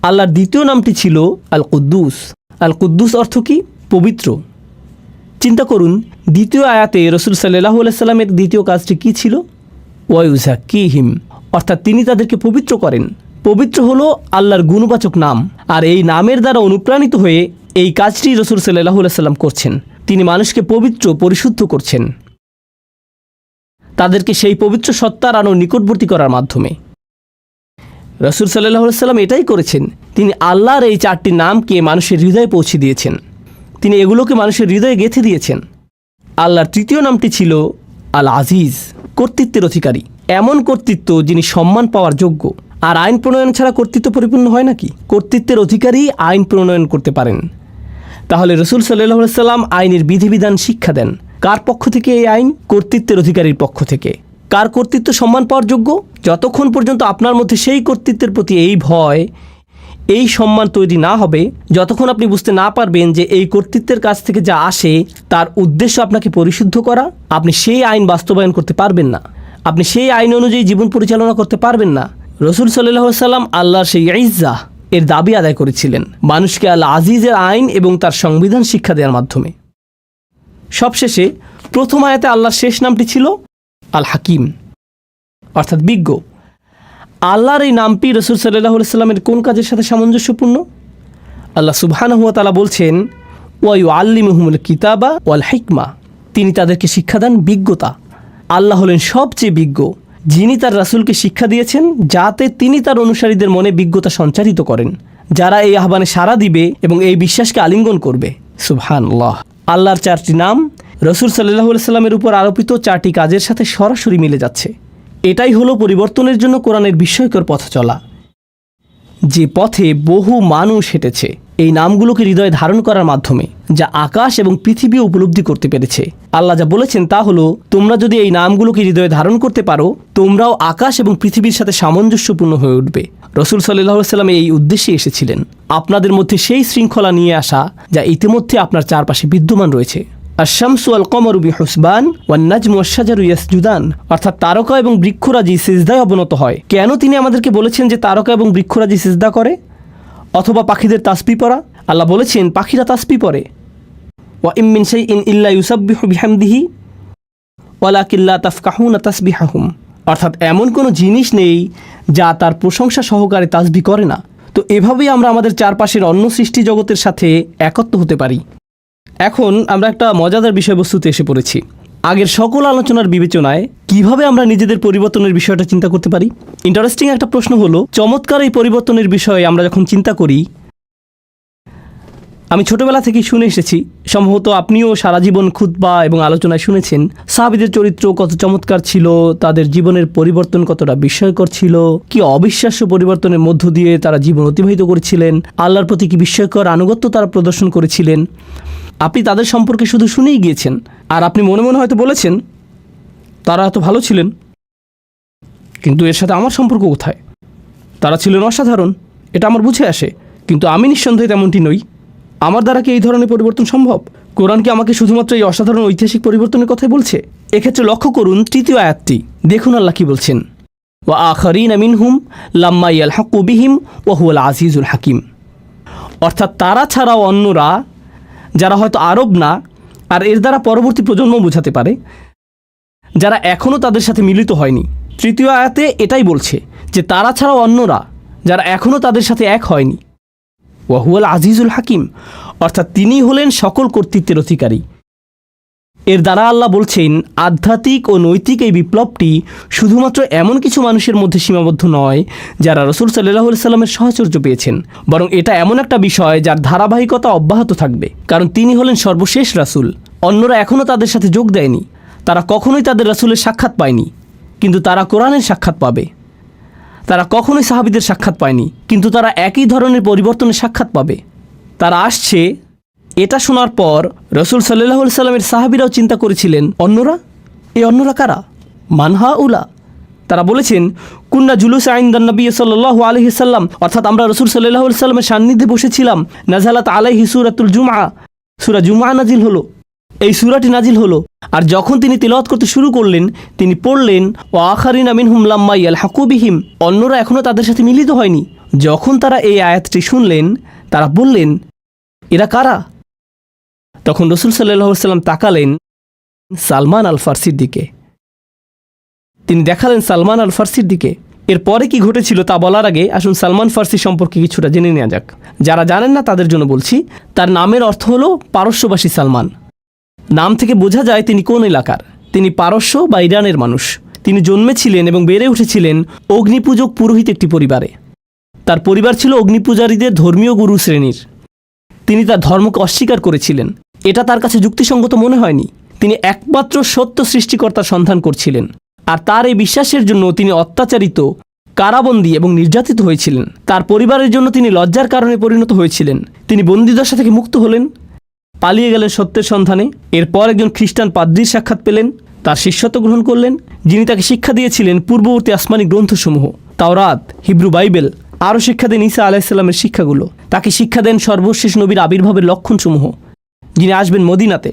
আল্লাহর দ্বিতীয় নামটি ছিল আল কুদ্দুস। আল কুদ্দুস অর্থ কি? পবিত্র। চিন্তা করুন, দ্বিতীয় আয়াতে রসুল সাল্লাল্লাহু আলাইহি সাল্লামের দ্বিতীয় কাজটি কী ছিল? ওয়ায়ুযাক্কিহিম, অর্থাৎ তিনি তাদেরকে পবিত্র করেন। পবিত্র হলো আল্লাহর গুণবাচক নাম, আর এই নামের দ্বারা অনুপ্রাণিত হয়ে এই কাজটি রসুল সাল্লাল্লাহু আলাইহি সাল্লাম করছেন। তিনি মানুষকে পবিত্র, পরিশুদ্ধ করছেন, তাদেরকে সেই পবিত্র সত্তার আরও নিকটবর্তী করার মাধ্যমে। রসুল সাল্লাল্লাহু আলাইহি সাল্লাম এটাই করেছেন। তিনি আল্লাহর এই 4টি নামকে মানুষের হৃদয়ে পৌঁছে দিয়েছেন, তিনি এগুলোকে মানুষের হৃদয়ে গেঁথে দিয়েছেন। আল্লাহর তৃতীয় নামটি ছিল আল আজিজ, কর্তৃত্বের অধিকারী। এমন কর্তৃত্ব যিনি সম্মান পাওয়ার যোগ্য। আর আইন প্রণয়ন ছাড়া কর্তৃত্ব পরিপূর্ণ হয় নাকি? কর্তৃত্বের অধিকারী আইন প্রণয়ন করতে পারেন। তাহলে রসুল সাল্লাল্লাহু আলাইহি সাল্লাম আইনের বিধিবিধান শিক্ষা দেন। কার পক্ষ থেকে এই আইন? কর্তৃত্বের অধিকারীর পক্ষ থেকে। কার কর্তৃত্ব সম্মান পাওয়ার যোগ্য? যতক্ষণ পর্যন্ত আপনার মধ্যে সেই কর্তৃত্বের প্রতি এই ভয়, এই সম্মান তৈরি না হবে, যতক্ষণ আপনি বুঝতে না পারবেন যে এই কর্তৃত্বের কাছ থেকে যা আসে তার উদ্দেশ্য আপনাকে পরিশুদ্ধ করা, আপনি সেই আইন বাস্তবায়ন করতে পারবেন না, আপনি সেই আইন অনুযায়ী জীবন পরিচালনা করতে পারবেন না। রসুল সাল্লাল্লাহু আলাইহি সাল্লাম আল্লাহর সেই ইজ্জাহ এর দাবি আদায় করেছিলেন মানুষকে আল আজিজের আইন এবং তার সংবিধান শিক্ষা দেওয়ার মাধ্যমে। সবশেষে প্রথম আয়াতে আল্লাহর শেষ নামটি ছিল আল হাকিম, অর্থাৎ বিজ্ঞ। আল্লাহর এই নামটি রসুল সাল্লাল্লাহু আলাইহি সাল্লামের কোন কাজের সাথে সামঞ্জস্যপূর্ণ? আল্লাহ সুবহানাহু ওয়া তাআলা বলছেন, ওয়া ইউআল্লিমুহুমুল কিতাবা ওয়াল হিকমা, তিনি তাদেরকে শিক্ষা দেন বিজ্ঞতা। আল্লাহ হলেন সবচেয়ে বিজ্ঞ, যিনি তার রাসূলকে শিক্ষা দিয়েছেন যাতে তিনি তার অনুসারীদের মনে বিজ্ঞতা সঞ্চারিত করেন, যারা এই আহ্বানে সাড়া দিবে এবং এই বিশ্বাসকে আলিঙ্গন করবে। সুবহানাল্লাহ। আল্লাহর 4টি নাম রসুল সাল্লাল্লাহু আলাইহি সাল্লামের উপর আরোপিত 4টি কাজের সাথে সরাসরি মিলে যাচ্ছে। এটাই হলো পরিবর্তনের জন্য কোরআনের বিস্ময়কর পথ চলা, যে পথে বহু মানুষ হেঁটেছে এই নামগুলোকে হৃদয়ে ধারণ করার মাধ্যমে, যা আকাশ এবং পৃথিবী উপলব্ধি করতে পেরেছে। আল্লাহ যা বলেছেন তা হলো, তোমরা যদি এই নামগুলোকে হৃদয়ে ধারণ করতে পারো, তোমরাও আকাশ এবং পৃথিবীর সাথে সামঞ্জস্যপূর্ণ হয়ে উঠবে। রসুল সাল্লাল্লাহু আলাইহি সাল্লাম এই উদ্দেশ্যে এসেছিলেন, আপনাদের মধ্যে সেই শৃঙ্খলা নিয়ে আসা যা ইতিমধ্যে আপনার চারপাশে বিদ্যমান রয়েছে। আশ-শামসু ওয়াল কমারু বিহুসবান ওয়ান নাজমু ওয়াশ-শাজারু ইয়াসজুদান, অর্থাৎ তারকা এবং বৃক্ষরাজি সিজদায় অবনত হয়। কেন তিনি আমাদেরকে বলেছেন যে তারকা এবং বৃক্ষরাজি সিজদা করে? অথবা পাখিদের তাসবিহ পড়া? আল্লাহ বলেছেন পাখিরা তাসবিহ পড়ে। ওয়া ইম মিন শাইইন ইল্লা ইউসাব্বিহু বিহামদিহি ওয়ালাকিন লা তাফকাহুনা তাসবিহাহুম, অর্থাৎ এমন কোনো জিনিস নেই যা তার প্রশংসা সহকারে তাসবিহ করে না। তো এভাবেই আমরা আমাদের চারপাশের অন্য সৃষ্টি জগতের সাথে একত্র হতে পারি। এখন আমরা একটা মজাদার বিষয়বস্তুতে এসে পড়েছি। আগের সকল আলোচনার বিবেচনায় কিভাবে আমরা নিজেদের পরিবর্তনের বিষয়টা চিন্তা করতে পারি? ইন্টারেস্টিং একটা প্রশ্ন হলো, চমৎকার এই পরিবর্তনের বিষয়ে আমরা যখন চিন্তা করি, আমি ছোটবেলা থেকেই শুনে এসেছি, সম্ভবত আপনিও সারা জীবন খুতবা এবং আলোচনায় শুনেছেন, সাহাবীদের চরিত্র কত চমৎকার ছিল, তাদের জীবনের পরিবর্তন কতটা বিস্ময়কর ছিল, কি অবিশ্বাস্য পরিবর্তনের মধ্য দিয়ে তারা জীবন অতিবাহিত করেছিলেন, আল্লাহর প্রতি কি বিস্ময়কর আনুগত্য তারা প্রদর্শন করেছিলেন। আপনি তাদের সম্পর্কে শুধু শুনেই গিয়েছেন, আর আপনি মনে মনে হয়তো বলেছেন তারা এত ভালো ছিলেন, কিন্তু এর সাথে আমার সম্পর্ক কোথায়? তারা ছিলেন অসাধারণ, এটা আমার বুঝে আসে, কিন্তু আমি নিঃসন্দেহে তেমনটি নই। আমার দ্বারা কি এই ধরনের পরিবর্তন সম্ভব? কোরআন কি আমাকে শুধুমাত্র এই অসাধারণ ঐতিহাসিক পরিবর্তনের কথাই বলছে? এক্ষেত্রে লক্ষ্য করুন তৃতীয় আয়াতটি, দেখুন আল্লাহ কি বলছেন, ওয়া আখারিনা মিনহুম লাম্মা ইয়ালহাকু বিহিম ওয়া হুয়াল আজিজুল হাকিম, অর্থাৎ তারা ছাড়াও অন্যরা, যারা হয়তো আরব না, আর এর দ্বারা পরবর্তী প্রজন্ম বোঝাতে পারে, যারা এখনও তাদের সাথে মিলিত হয়নি। তৃতীয় আয়াতে এটাই বলছে যে তারা ছাড়াও অন্যরা, যারা এখনও তাদের সাথে এক হয়নি। ওয়া হুয়াল আজিজুল হাকিম, অর্থাৎ তিনি হলেন সকল কর্তৃত্বের অধিকারী। এর দ্বারা আল্লাহ বলছেন আধ্যাত্মিক ও নৈতিক এই বিপ্লবটি শুধুমাত্র এমন কিছু মানুষের মধ্যে সীমাবদ্ধ নয় যারা রসুল সাল্লাল্লাহু আলাইহি সাল্লামের সাহচর্য পেয়েছেন, বরং এটা এমন একটা বিষয় যার ধারাবাহিকতা অব্যাহত থাকবে, কারণ তিনি হলেন সর্বশেষ রাসূল। অন্যরা এখনও তাদের সাথে যোগ দেয়নি, তারা কখনোই তাদের রাসূলের সাক্ষাৎ পায়নি, কিন্তু তারা কোরআনের সাক্ষাৎ পাবে। তারা কখনোই সাহাবীদের সাক্ষাৎ পায়নি, কিন্তু তারা একই ধরনের পরিবর্তনের সাক্ষাৎ পাবে। তারা আসছে। এটা শোনার পর রসুল সাল্লাল্লাহু আলাইহি সাল্লামের সাহাবীরাও চিন্তা করেছিলেন, অন্যরা? এই অন্যরা কারা? মানহা উলা, তারা বলেছেন, কুন্না জুলুস ইনদান নবী সাল্লাল্লাহু আলাইহি সাল্লাম, অর্থাৎ আমরা রাসূল সাল্লাল্লাহু আলাইহি সাল্লামের সান্নিধ্যে বসেছিলাম। নাযালাত আলাইহি সূরাতুল জুমআ, সূরা জুমআ নাজিল হলো, এই সূরাটি নাজিল হলো। আর যখন তিনি তিলাওয়াত করতে শুরু করলেন, তিনি পড়লেন, ওয়া আখারিনা মিনহুম লাম্মা ইয়ালহাকু বিহিম, অন্যরা এখনও তাদের সাথে মিলিত হয়নি। যখন তারা এই আয়াতটি শুনলেন, তারা বললেন, এরা কারা? তখন রাসূল সাল্লাল্লাহু আলাইহি সাল্লাম তাকালেন সালমান আল ফারসির দিকে, তিনি দেখালেন সালমান আল ফারসির দিকে। এরপরে কি ঘটেছিল তা বলার আগে আসুন সালমান ফারসি সম্পর্কে কিছুটা জেনে নেওয়া যাক। যারা জানেন না তাদের জন্য বলছি, তার নামের অর্থ হলো পারস্যবাসী সালমান। নাম থেকে বোঝা যায় তিনি কোন এলাকার। তিনি পারস্য বা ইরানের মানুষ। তিনি জন্মেছিলেন এবং বেড়ে উঠেছিলেন অগ্নিপূজক পুরোহিত একটি পরিবারে। তার পরিবার ছিল অগ্নিপূজারীদের ধর্মীয় গুরু শ্রেণীর। তিনি তার ধর্মকে অস্বীকার করেছিলেন। এটা তার কাছে যুক্তিসঙ্গত মনে হয়নি। তিনি একমাত্র সত্য সৃষ্টিকর্তার সন্ধান করছিলেন, আর তার এই বিশ্বাসের জন্য তিনি অত্যাচারিত, কারাবন্দী এবং নির্যাতিত হয়েছিলেন। তার পরিবারের জন্য তিনি লজ্জার কারণে পরিণত হয়েছিলেন। তিনি বন্দিদশা থেকে মুক্ত হলেন, পালিয়ে গেলেন সত্যের সন্ধানে। এরপর একজন খ্রিস্টান পাদ্রীর সাক্ষাৎ পেলেন, তার শিষ্যত্ব গ্রহণ করলেন, যিনি তাকে শিক্ষা দিয়েছিলেন পূর্ববর্তী আসমানি গ্রন্থসমূহ, তাওরাত, হিব্রু বাইবেল, আরও শিক্ষা দেন ঈসা আলাইহিসসালামের শিক্ষাগুলো। তাকে শিক্ষা দেন সর্বশেষ নবীর আবির্ভাবের লক্ষণসমূহ, যিনি আসবেন মদিনাতে।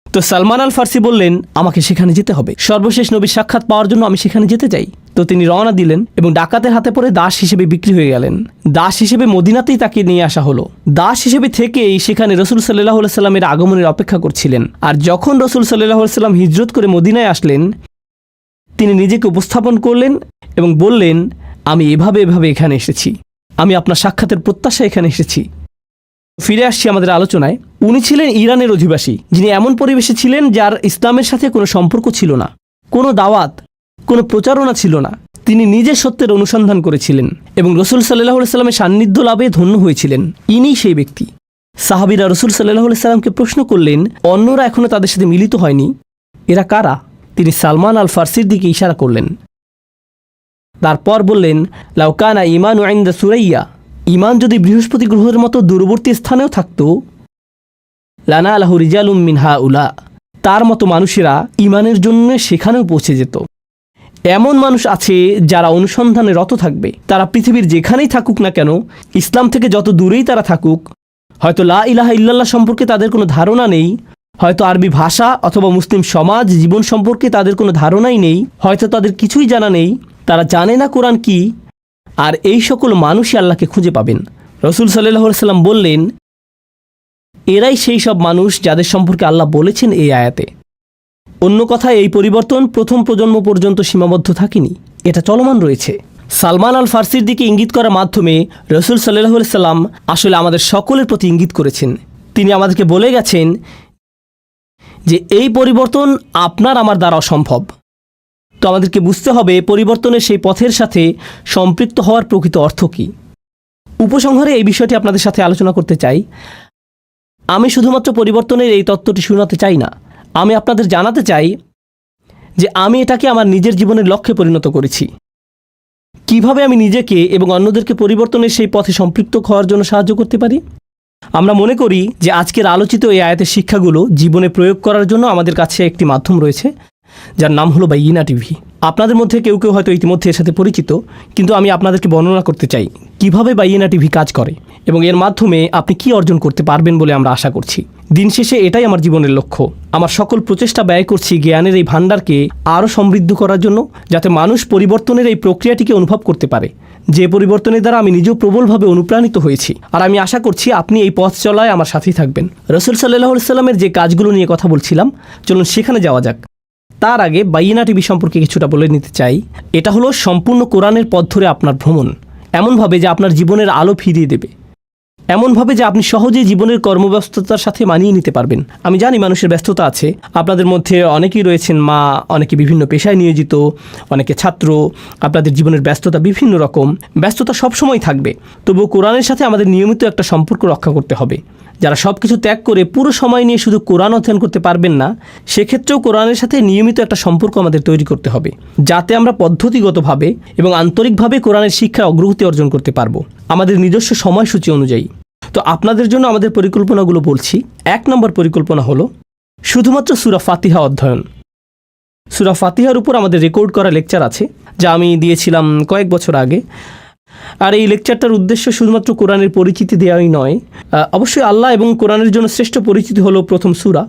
তো সালমান আল ফারসি বললেন, আমাকে সেখানে যেতে হবে, সর্বশেষ নবীর সাক্ষাৎ পাওয়ার জন্য আমি সেখানে যেতে চাই। তো তিনি রওনা দিলেন এবং ডাকাতের হাতে পড়ে দাস হিসেবে বিক্রি হয়ে গেলেন। দাস হিসেবে মদিনাতেই তাকে নিয়ে আসা হলো। দাস হিসেবে থেকেই সেখানে রাসূল সাল্লাল্লাহু আলাইহি সাল্লামের আগমনের অপেক্ষা করছিলেন। আর যখন রাসূল সাল্লাল্লাহু আলাইহি সাল্লাম হিজরত করে মদিনায় আসলেন, তিনি নিজেকে উপস্থাপন করলেন এবং বললেন, আমি এভাবে এখানে এসেছি, আমি আপনার সাক্ষাতের প্রত্যাশায় এখানে এসেছি। ফিরে আসছি আমাদের আলোচনায়। উনি ছিলেন ইরানের অধিবাসী, যিনি এমন পরিবেশে ছিলেন যার ইসলামের সাথে কোনো সম্পর্ক ছিল না, কোনো দাওয়াত, কোনো প্রচারণা ছিল না। তিনি নিজে সত্যের অনুসন্ধান করেছিলেন এবং রাসূল সাল্লাল্লাহু আলাইহি সাল্লামের সান্নিধ্য লাভে ধন্য হয়েছিলেন। ইনি সেই ব্যক্তি। সাহাবীরা রাসূল সাল্লাল্লাহু আলাইহি সাল্লামকে প্রশ্ন করলেন, অন্যরা এখনও তাদের সাথে মিলিত হয়নি, এরা কারা? তিনি সালমান আল ফারসির দিকে ইশারা করলেন। তারপর বললেন, লাউ কানা ঈমানু ইনদা সুরাইয়া, ঈমান যদি বৃহস্পতি গ্রহের মতো দূরবর্তী স্থানেও থাকতো, লানালাহু রিজালুম মিন হাউলা, তার মতো মানুষেরা ঈমানের জন্য সেখানেও পৌঁছে যেত। এমন মানুষ আছে যারা অনুসন্ধানে রত থাকবে। তারা পৃথিবীর যেখানেই থাকুক না কেন, ইসলাম থেকে যত দূরেই তারা থাকুক, হয়তো লা ইলাহা ইল্লাল্লাহ সম্পর্কে তাদের কোনো ধারণা নেই, হয়তো আরবি ভাষা অথবা মুসলিম সমাজ জীবন সম্পর্কে তাদের কোনো ধারণাই নেই, হয়তো তাদের কিছুই জানা নেই, তারা জানে না কোরআন কি, আর এই সকল মানুষই আল্লাহকে খুঁজে পাবেন। রাসূল সাল্লাল্লাহু আলাইহি সাল্লাম বললেন, এরাই সেই সব মানুষ যাদের সম্পর্কে আল্লাহ বলেছেন এই আয়াতে। অন্য কথায়, এই পরিবর্তন প্রথম প্রজন্ম পর্যন্ত সীমাবদ্ধ থাকেনি, এটা চলমান রয়েছে। সালমান আল ফারসির দিকে ইঙ্গিত করার মাধ্যমে রাসূল সাল্লাল্লাহু আলাইহি সাল্লাম আসলে আমাদের সকলের প্রতি ইঙ্গিত করেছেন। তিনি আমাদেরকে বলে গেছেন যে এই পরিবর্তন আপনার আমার দ্বারা অসম্ভব। তো আমাদেরকে বুঝতে হবে পরিবর্তনের সেই পথের সাথে সম্পৃক্ত হওয়ার প্রকৃত অর্থ কী। উপসংহারে এই বিষয়টি আপনাদের সাথে আলোচনা করতে চাই। আমি শুধুমাত্র পরিবর্তনের এই তত্ত্বটি শোনাতে চাই না, আমি আপনাদের জানাতে চাই যে আমি এটাকে আমার নিজের জীবনের লক্ষ্যে পরিণত করেছি। কিভাবে আমি নিজেকে এবং অন্যদেরকে পরিবর্তনের সেই পথে সম্পৃক্ত হওয়ার জন্য সাহায্য করতে পারি। আমরা মনে করি যে আজকের আলোচিত এই আয়াতের শিক্ষাগুলো জীবনে প্রয়োগ করার জন্য আমাদের কাছে একটি মাধ্যম রয়েছে, যার নাম হলো বাইয়িনা টিভি। আপনাদের মধ্যে কেউ কেউ হয়তো ইতিমধ্যে এর সাথে পরিচিত, কিন্তু আমি আপনাদেরকে বর্ণনা করতে চাই কিভাবে বাইয়িনা টিভি কাজ করে এবং এর মাধ্যমে আপনি কি অর্জন করতে পারবেন বলে আমরা আশা করছি। দিন শেষে এটাই আমার জীবনের লক্ষ্য। আমার সকল প্রচেষ্টা ব্যয় করছি জ্ঞানের এই ভাণ্ডারকে আরও সমৃদ্ধ করার জন্য, যাতে মানুষ পরিবর্তনের এই প্রক্রিয়াটিকে অনুভব করতে পারে, যে পরিবর্তনের দ্বারা আমি নিজেও প্রবলভাবে অনুপ্রাণিত হয়েছি। আর আমি আশা করছি আপনি এই পথ চলায় আমার সাথেই থাকবেন। রাসূল সাল্লাল্লাহু আলাইহি সাল্লামের যে কাজগুলো নিয়ে কথা বলছিলাম, চলুন সেখানে যাওয়া যাক। তার আগে বাইয়িনা টিভি সম্পর্কে কিছুটা বলে নিতে চাই। এটা হলো সম্পূর্ণ কোরআনের পথ ধরে আপনার ভ্রমণ, এমনভাবে যে আপনার জীবনের আলো ফিরিয়ে দেবে, এমনভাবে যে আপনি সহজেই জীবনের কর্মব্যস্ততার সাথে মানিয়ে নিতে পারবেন। আমি জানি মানুষের ব্যস্ততা আছে, আপনাদের মধ্যে অনেকেই রয়েছেন মা, অনেকে বিভিন্ন পেশায় নিয়োজিত, অনেকে ছাত্র। আপনাদের জীবনের ব্যস্ততা বিভিন্ন রকম, ব্যস্ততা সবসময় থাকবে। তবুও কোরআনের সাথে আমাদের নিয়মিত একটা সম্পর্ক রক্ষা করতে হবে। যারা সব কিছু ত্যাগ করে পুরো সময় নিয়ে শুধু কোরআন অধ্যয়ন করতে পারবেন না, সেক্ষেত্রেও কোরআনের সাথে নিয়মিত একটা সম্পর্ক আমাদের তৈরি করতে হবে, যাতে আমরা পদ্ধতিগতভাবে এবং আন্তরিকভাবে কোরআনের শিক্ষায় অগ্রগতি অর্জন করতে পারবো আমাদের নিজস্ব সময়সূচি অনুযায়ী। তো আপনাদের জন্য আমাদের পরিকল্পনাগুলো বলছি। 1 নম্বর পরিকল্পনা হলো শুধুমাত্র সূরা ফাতিহা অধ্যয়ন। সূরা ফাতিহার উপর আমাদের রেকর্ড করা লেকচার আছে, যা আমি দিয়েছিলাম কয়েক বছর আগে। আর এই লেকচারটার উদ্দেশ্য শুধুমাত্র কোরআনের পরিচিতি দেওয়াই নয়। অবশ্যই আল্লাহ এবং কোরআনের জন্য শ্রেষ্ঠ পরিচিতি হলো প্রথম সূরা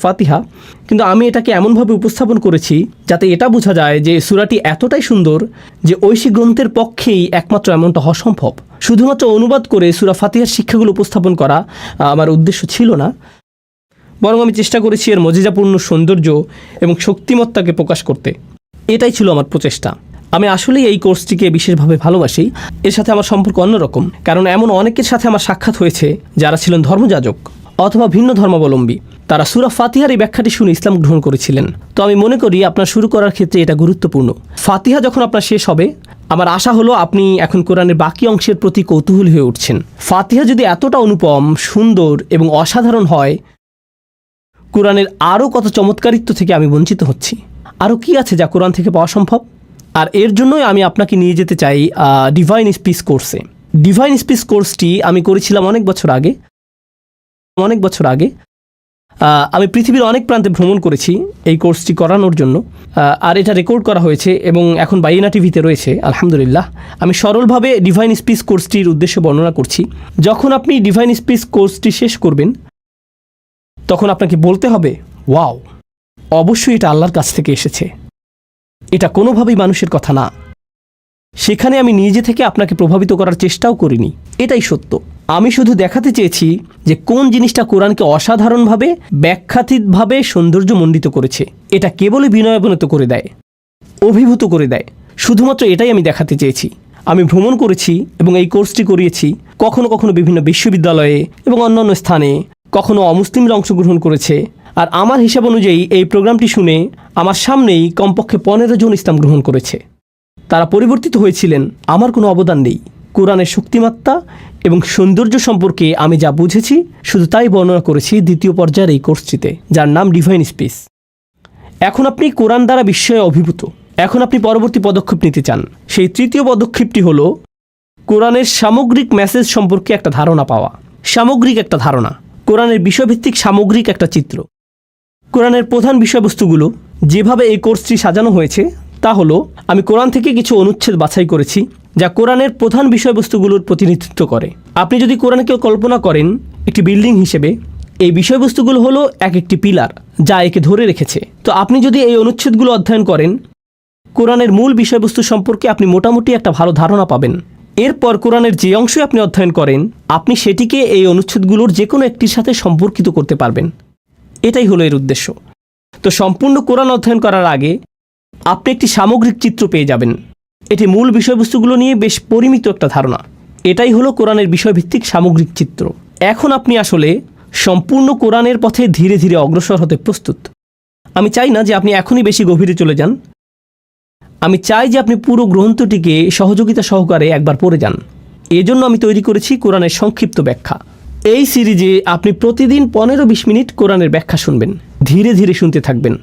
ফাতিহা, কিন্তু আমি এটাকে এমনভাবে উপস্থাপন করেছি যাতে এটা বোঝা যায় যে সূরাটি এতটাই সুন্দর যে ঐশী গ্রন্থের পক্ষেই একমাত্র এমনটা হওয়া সম্ভব। শুধুমাত্র অনুবাদ করে সূরা ফাতিহার শিক্ষাগুলো উপস্থাপন করা আমার উদ্দেশ্য ছিল না, বরং আমি চেষ্টা করেছি এর মজিজাপূর্ণ সৌন্দর্য এবং শক্তিমত্তাকে প্রকাশ করতে। এটাই ছিল আমার প্রচেষ্টা। আমি আসলেই এই কোর্সটিকে বিশেষভাবে ভালোবাসি। এর সাথে আমার সম্পর্ক অন্যরকম, কারণ এমন অনেকের সাথে আমার সাক্ষাৎ হয়েছে যারা ছিলেন ধর্মযাজক অথবা ভিন্ন ধর্মাবলম্বী। তারা সূরা ফাতিহার এই ব্যাখ্যাটি শুনে ইসলাম গ্রহণ করেছিলেন। তো আমি মনে করি আপনার শুরু করার ক্ষেত্রে এটা গুরুত্বপূর্ণ। ফাতিহা যখন আপনার শেষ হবে, আমার আশা হলো আপনি এখন কোরআনের বাকি অংশের প্রতি কৌতূহলী হয়ে উঠছেন। ফাতিহা যদি এতটা অনুপম, সুন্দর এবং অসাধারণ হয়, কোরআনের আরও কত চমৎকারিত্ব থেকে আমি বঞ্চিত হচ্ছি। আরও কি আছে যা কোরআন থেকে পাওয়া সম্ভব? আর এর জন্যই আমি আপনাকে নিয়ে যেতে চাই ডিভাইন স্পিচ কোর্সে। ডিভাইন স্পিচ কোর্সটি আমি করেছিলাম অনেক বছর আগে। আমি পৃথিবীর অনেক প্রান্তে ভ্রমণ করেছি এই কোর্সটি করানোর জন্য, আর এটা রেকর্ড করা হয়েছে এবং এখন বাইনা টিভিতে রয়েছে, আলহামদুলিল্লাহ। আমি সরলভাবে ডিভাইন স্পিচ কোর্সটির উদ্দেশ্য বর্ণনা করছি। যখন আপনি ডিভাইন স্পিচ কোর্সটি শেষ করবেন, তখন আপনাকে বলতে হবে, ওয়াও, অবশ্যই এটা আল্লাহর কাছ থেকে এসেছে, এটা কোনোভাবেই মানুষের কথা না। সেখানে আমি নিজে থেকে আপনাকে প্রভাবিত করার চেষ্টাও করিনি, এটাই সত্য। আমি শুধু দেখাতে চেয়েছি যে কোন জিনিসটা কোরআনকে অসাধারণভাবে, ব্যাখ্যাতীতভাবে সৌন্দর্যমণ্ডিত করেছে। এটা কেবলই বিনয়াবনত করে দেয়, অভিভূত করে দেয়। শুধুমাত্র এটাই আমি দেখাতে চেয়েছি। আমি ভ্রমণ করেছি এবং এই কোর্সটি করিয়েছি কখনো কখনো বিভিন্ন বিশ্ববিদ্যালয়ে এবং অন্যান্য স্থানে, কখনো অমুসলিমরা অংশগ্রহণ করেছে। আর আমার হিসাব অনুযায়ী এই প্রোগ্রামটি শুনে আমার সামনেই কমপক্ষে 15 জন ইসলাম গ্রহণ করেছে। তারা পরিবর্তিত হয়েছিলেন। আমার কোনো অবদান নেই। কোরআনের শক্তিমাত্রা এবং সৌন্দর্য সম্পর্কে আমি যা বুঝেছি শুধু তাই বর্ণনা করেছি দ্বিতীয় পর্যায়ের এই কোর্সটিতে, যার নাম ডিভাইন স্পিচ। এখন আপনি কোরআন দ্বারা বিস্ময়ে অভিভূত। এখন আপনি পরবর্তী পদক্ষেপ নিতে চান। সেই তৃতীয় পদক্ষেপটি হলো কোরআনের সামগ্রিক মেসেজ সম্পর্কে একটা ধারণা পাওয়া। সামগ্রিক একটা ধারণা, কোরআনের বিষয়ভিত্তিক সামগ্রিক একটা চিত্র। কোরআনের প্রধান বিষয়বস্তুগুলো যেভাবে এই কোর্সটি সাজানো হয়েছে তা হলো, আমি কোরআন থেকে কিছু অনুচ্ছেদ বাছাই করেছি যা কোরআনের প্রধান বিষয়বস্তুগুলোর প্রতিনিধিত্ব করে। আপনি যদি কোরআনকে কল্পনা করেন একটি বিল্ডিং হিসেবে, এই বিষয়বস্তুগুলো হলো এক একটি পিলার যা একে ধরে রেখেছে। তো আপনি যদি এই অনুচ্ছেদগুলো অধ্যয়ন করেন, কোরআনের মূল বিষয়বস্তু সম্পর্কে আপনি মোটামুটি একটা ভালো ধারণা পাবেন। এরপর কোরআনের যে অংশে আপনি অধ্যয়ন করেন, আপনি সেটিকে এই অনুচ্ছেদগুলোর যে কোনো একটির সাথে সম্পর্কিত করতে পারবেন। এটাই হলো এর উদ্দেশ্য। তো সম্পূর্ণ কোরআন অধ্যয়ন করার আগে আপনি একটি সামগ্রিক চিত্র পেয়ে যাবেন। এটি মূল বিষয়বস্তুগুলো নিয়ে বেশ পরিমিত একটা ধারণা। এটাই হলো কোরআনের বিষয়ভিত্তিক সামগ্রিক চিত্র। এখন আপনি আসলে সম্পূর্ণ কোরআনের পথে ধীরে ধীরে অগ্রসর হতে প্রস্তুত। আমি চাই না যে আপনি এখনই বেশি গভীরে চলে যান। আমি চাই যে আপনি পুরো গ্রন্থটিকে সহযোগিতা সহকারে একবার পড়ে যান। এজন্য আমি তৈরি করেছি কোরআনের সংক্ষিপ্ত ব্যাখ্যা। এই সিরিজে আপনি প্রতিদিন 15-20 মিনিট কোরআনের ব্যাখ্যা শুনবেন। ধীরে ধীরে শুনতে থাকবেন।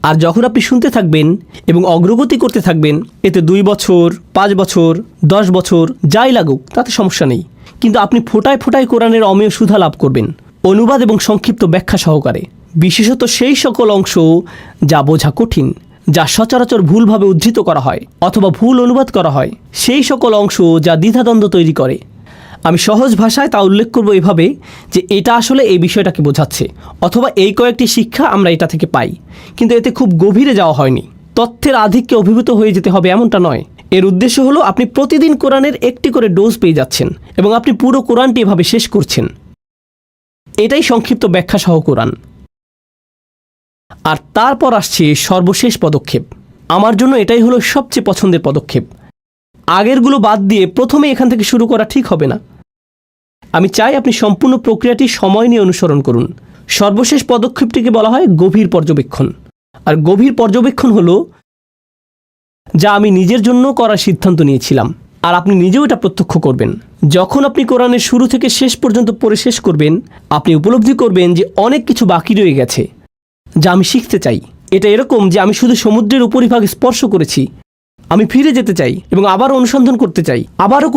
আর যখন আপনি শুনতে থাকবেন এবং অগ্রগতি করতে থাকবেন, এতে 2 বছর, 5 বছর, 10 বছর যাই লাগুক তাতে সমস্যা নেই, কিন্তু আপনি ফোটায় ফোটায় কোরআনের অমেয় সুধা লাভ করবেন, অনুবাদ এবং সংক্ষিপ্ত ব্যাখ্যা সহকারে। বিশেষত সেই সকল অংশ যা বোঝা কঠিন, যা সচরাচর ভুলভাবে উদ্ধৃত করা হয় অথবা ভুল অনুবাদ করা হয়, সেই সকল অংশ যা দ্বিধাদ্বন্দ্ব তৈরি করে। আমি সহজ ভাষায় তা উল্লেখ করব এভাবে যে এটা আসলে এই বিষয়টাকে বোঝাচ্ছে, অথবা এই কয়েকটি শিক্ষা আমরা এটা থেকে পাই, কিন্তু এতে খুব গভীরে যাওয়া হয়নি। তথ্যের আধিক্যে অভিভূত হয়ে যেতে হবে এমনটা নয়। এর উদ্দেশ্য হলো আপনি প্রতিদিন কোরআনের একটি করে ডোজ পেয়ে যাচ্ছেন এবং আপনি পুরো কোরআনটি এভাবে শেষ করছেন। এটাই সংক্ষিপ্ত ব্যাখ্যা সহ কোরআন। আর তারপর আসছে সর্বশেষ পদক্ষেপ। আমার জন্য এটাই হলো সবচেয়ে পছন্দের পদক্ষেপ। আগেরগুলো বাদ দিয়ে প্রথমে এখান থেকে শুরু করা ঠিক হবে না। আমি চাই আপনি সম্পূর্ণ প্রক্রিয়াটি সময় নিয়ে অনুসরণ করুন। সর্বশেষ পদক্ষেপটিকে বলা হয় গভীর পর্যবেক্ষণ। আর গভীর পর্যবেক্ষণ হলো যা আমি নিজের জন্য করার সিদ্ধান্ত নিয়েছিলাম, আর আপনি নিজেও এটা প্রত্যক্ষ করবেন। যখন আপনি কোরআনের শুরু থেকে শেষ পর্যন্ত পড়ে শেষ করবেন, আপনি উপলব্ধি করবেন যে অনেক কিছু বাকি রয়ে গেছে যা আমি শিখতে চাই। এটা এরকম যে আমি শুধু সমুদ্রের উপরিভাগ স্পর্শ করেছি, আমি ফিরে যেতে চাই এবং আবারও অনুসন্ধান করতে চাই, আবারও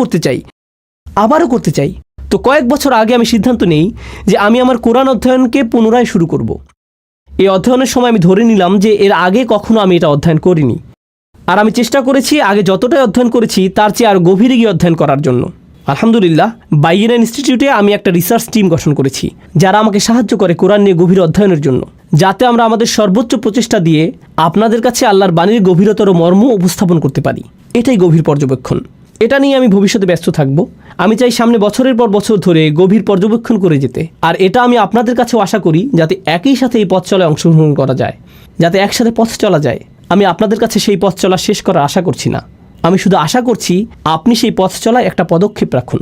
করতে চাই। তো কয়েক বছর আগে আমি সিদ্ধান্ত নেই যে আমি আমার কোরআন অধ্যয়নকে পুনরায় শুরু করব। এই অধ্যয়নের সময় আমি ধরে নিলাম যে এর আগে কখনো আমি এটা অধ্যয়ন করিনি, আর আমি চেষ্টা করেছি আগে যতটাই অধ্যয়ন করেছি তার চেয়ে আর গভীরে গিয়ে অধ্যয়ন করার জন্য। আলহামদুলিল্লাহ, বাইয়েনা ইনস্টিটিউটে আমি একটা রিসার্চ টিম গঠন করেছি যারা আমাকে সাহায্য করে কোরআন নিয়ে গভীর অধ্যয়নের জন্য, যাতে আমরা আমাদের সর্বোচ্চ প্রচেষ্টা দিয়ে আপনাদের কাছে আল্লাহর বাণীর গভীরতর মর্ম উপস্থাপন করতে পারি। এটাই গভীর পর্যবেক্ষণ। এটা নিয়ে আমি ভবিষ্যতে ব্যস্ত থাকব। আমি চাই সামনে বছরের পর বছর ধরে গভীর পর্যবেক্ষণ করে যেতে, আর এটা আমি আপনাদের কাছেও আশা করি যাতে একই সাথে এই পথ চলায় অংশগ্রহণ করা যায়, যাতে একসাথে পথ চলা যায়। আমি আপনাদের কাছে সেই পথ চলা শেষ করার আশা করছি না, আমি শুধু আশা করছি আপনি সেই পথ চলায় একটা পদক্ষেপ রাখুন।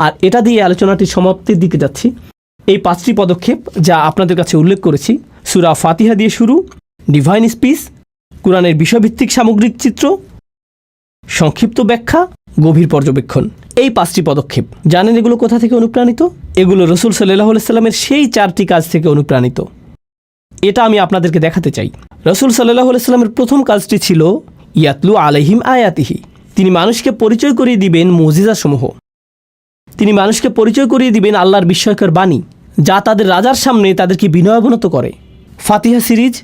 আর এটা দিয়ে আলোচনাটির সমাপ্তির দিকে যাচ্ছি। এই 5টি পদক্ষেপ যা আপনাদের কাছে উল্লেখ করেছি, সূরা ফাতিহা দিয়ে শুরু, ডিভাইন স্পিচ, কোরআনের বিষয়ভিত্তিক সামগ্রিক চিত্র, সংক্ষিপ্ত ব্যাখ্যা, গভীর পর্যবেক্ষণ, এই 5টি পদক্ষেপ। জানেন এগুলো কোথা থেকে অনুপ্রাণিত? এগুলো রাসূল সাল্লাল্লাহু আলাইহি সাল্লামের সেই 4টি কাজ থেকে অনুপ্রাণিত। এটা আমি আপনাদেরকে দেখাতে চাই। রাসূল সাল্লাল্লাহু আলাইহি সাল্লামের প্রথম কাজটি ছিল ইয়াতলু আলাইহিম আয়াতিহি। তিনি মানুষকে পরিচয় করিয়ে দিবেন মুজিজাসমূহ। তিনি মানুষকে পরিচয় করিয়ে দিবেন আল্লাহর বিস্ময়কর বাণী, যা তাদের রাজার সামনে তাদেরকে বিনয়াবনত করে। ফাতিহা সিরিজ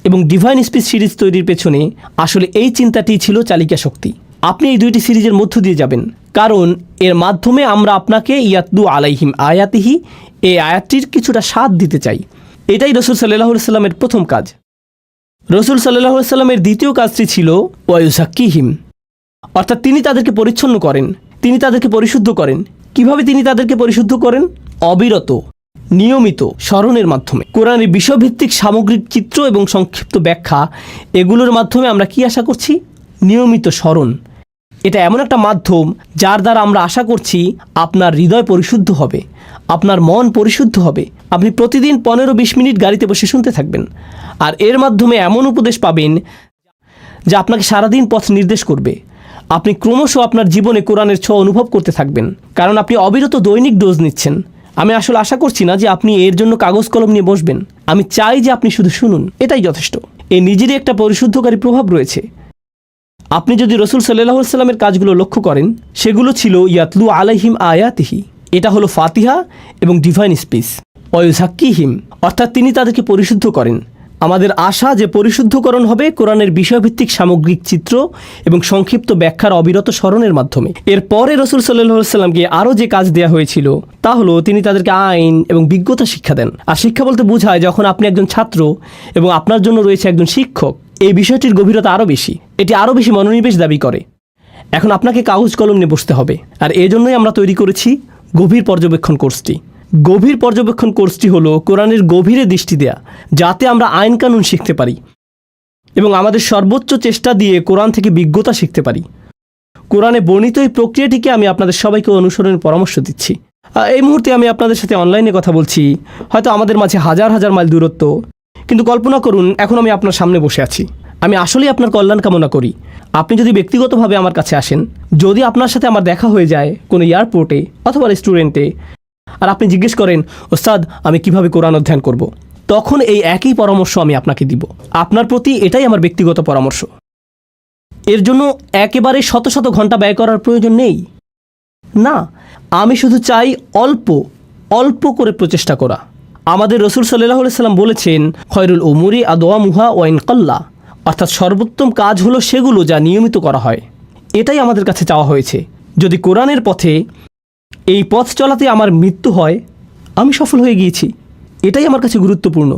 এবং ডিভাইন স্পিচ সিরিজ তৈরির পেছনে আসলে এই চিন্তাটিই ছিল চালিকা শক্তি। আপনি এই 2টি সিরিজের মধ্য দিয়ে যাবেন, কারণ এর মাধ্যমে আমরা আপনাকে ইয়াতলু আলাইহিম আয়াতিহি এই আয়াতটির কিছুটা স্বাদ দিতে চাই। এটাই রাসূল সাল্লাল্লাহু আলাইহি সাল্লামের প্রথম কাজ। রাসূল সাল্লাল্লাহু আলাইহি সাল্লামের দ্বিতীয় কাজটি ছিল ওয়ায়ুযাক্কিহিম, অর্থাৎ তিনি তাদেরকে পরিচ্ছন্ন করেন, তিনি তাদেরকে পরিশুদ্ধ করেন। কিভাবে তিনি তাদেরকে পরিশুদ্ধ করেন? অবিরত, নিয়মিত স্মরণের মাধ্যমে। কোরআনের বিষয়ভিত্তিক সামগ্রিক চিত্র এবং সংক্ষিপ্ত ব্যাখ্যা, এগুলোর মাধ্যমে আমরা কি আশা করছি? নিয়মিত স্মরণ। এটা এমন একটা মাধ্যম যার দ্বারা আমরা আশা করছি আপনার হৃদয় পরিশুদ্ধ হবে, আপনার মন পরিশুদ্ধ হবে। আপনি প্রতিদিন 15-20 মিনিট গাড়িতে বসে শুনতে থাকবেন, আর এর মাধ্যমে এমন উপদেশ পাবেন যা আপনাকে সারাদিন পথ নির্দেশ করবে। আপনি ক্রমশ আপনার জীবনে কোরআনের ছোঁয়া অনুভব করতে থাকবেন, কারণ আপনি অবিরত দৈনিক ডোজ নিচ্ছেন। আমি আসলে আশা করছি না যে আপনি এর জন্য কাগজ কলম নিয়ে বসবেন। আমি চাই যে আপনি শুধু শুনুন, এটাই যথেষ্ট। এর নিজেরই একটা পরিশুদ্ধকারী প্রভাব রয়েছে। আপনি যদি রাসূল সাল্লাল্লাহু আলাইহি সাল্লামের কাজগুলো লক্ষ্য করেন, সেগুলো ছিল ইয়াতলু আলাইহিম আয়াতিহি, এটা হলো ফাতিহা এবং ডিভাইন স্পিচ। ওয়ায়ুযাক্কিহিম, অর্থাৎ তিনি তাদেরকে পরিশুদ্ধ করেন। আমাদের আশা যে পরিশুদ্ধকরণ হবে কোরআনের বিষয়ভিত্তিক সামগ্রিক চিত্র এবং সংক্ষিপ্ত ব্যাখ্যার অবিরত স্মরণের মাধ্যমে। এরপরে রাসূল সাল্লাল্লাহু আলাইহি সাল্লামকে আরও যে কাজ দেওয়া হয়েছিল তা হলো তিনি তাদেরকে আইন এবং বিজ্ঞতা শিক্ষা দেন। আর শিক্ষা বলতে বোঝায় যখন আপনি একজন ছাত্র এবং আপনার জন্য রয়েছে একজন শিক্ষক, এই বিষয়টির গভীরতা আরও বেশি, এটি আরও বেশি মনোনিবেশ দাবি করে। এখন আপনাকে কাগজ কলম নিয়ে বসতে হবে, আর এজন্যই আমরা তৈরি করেছি গভীর পর্যবেক্ষণ কোর্সটি। গভীর পর্যবেক্ষণ কোর্সটি হলো কোরআনের গভীরে দৃষ্টি দেয়া, যাতে আমরা আইন কানুন শিখতে পারি এবং আমাদের সর্বোচ্চ চেষ্টা দিয়ে কোরআন থেকে বিজ্ঞতা শিখতে পারি। কোরআনে বর্ণিত এই প্রক্রিয়াটিকে আমি আপনাদের সবাইকে অনুসরণের পরামর্শ দিচ্ছি। এই মুহূর্তে আমি আপনাদের সাথে অনলাইনে কথা বলছি, হয়তো আমাদের মাঝে হাজার হাজার মাইল দূরত্ব, কিন্তু কল্পনা করুন এখন আমি আপনার সামনে বসে আছি। আমি আসলেই আপনার কল্যাণ কামনা করি। আপনি যদি ব্যক্তিগতভাবে আমার কাছে আসেন, যদি আপনার সাথে আমার দেখা হয়ে যায় কোনো এয়ারপোর্টে অথবা রেস্টুরেন্টে, আর আপনি জিজ্ঞেস করেন ওস্তাদ আমি কিভাবে কোরআন অধ্যয়ন করব, তখন এই একই পরামর্শ আমি আপনাকে দিব। আপনার প্রতি এটাই আমার ব্যক্তিগত পরামর্শ। এর জন্য একেবারে শত শত ঘন্টা ব্যয় করার প্রয়োজন নেই। না, আমি শুধু চাই অল্প অল্প করে প্রচেষ্টা করা। আমাদের রাসূল সাল্লাল্লাহু আলাইহি সাল্লাম বলেছেন, খয়রুল উমুরি আদওয়ামুহা ওয়া ইন কাল্লা, অর্থাৎ সর্বোত্তম কাজ হলো সেগুলো যা নিয়মিত করা হয়। এটাই আমাদের কাছে চাওয়া হয়েছে। যদি কোরআনের পথে এই পথ চলাতে আমার মৃত্যু হয়, আমি সফল হয়ে গিয়েছি। এটাই আমার কাছে গুরুত্বপূর্ণ,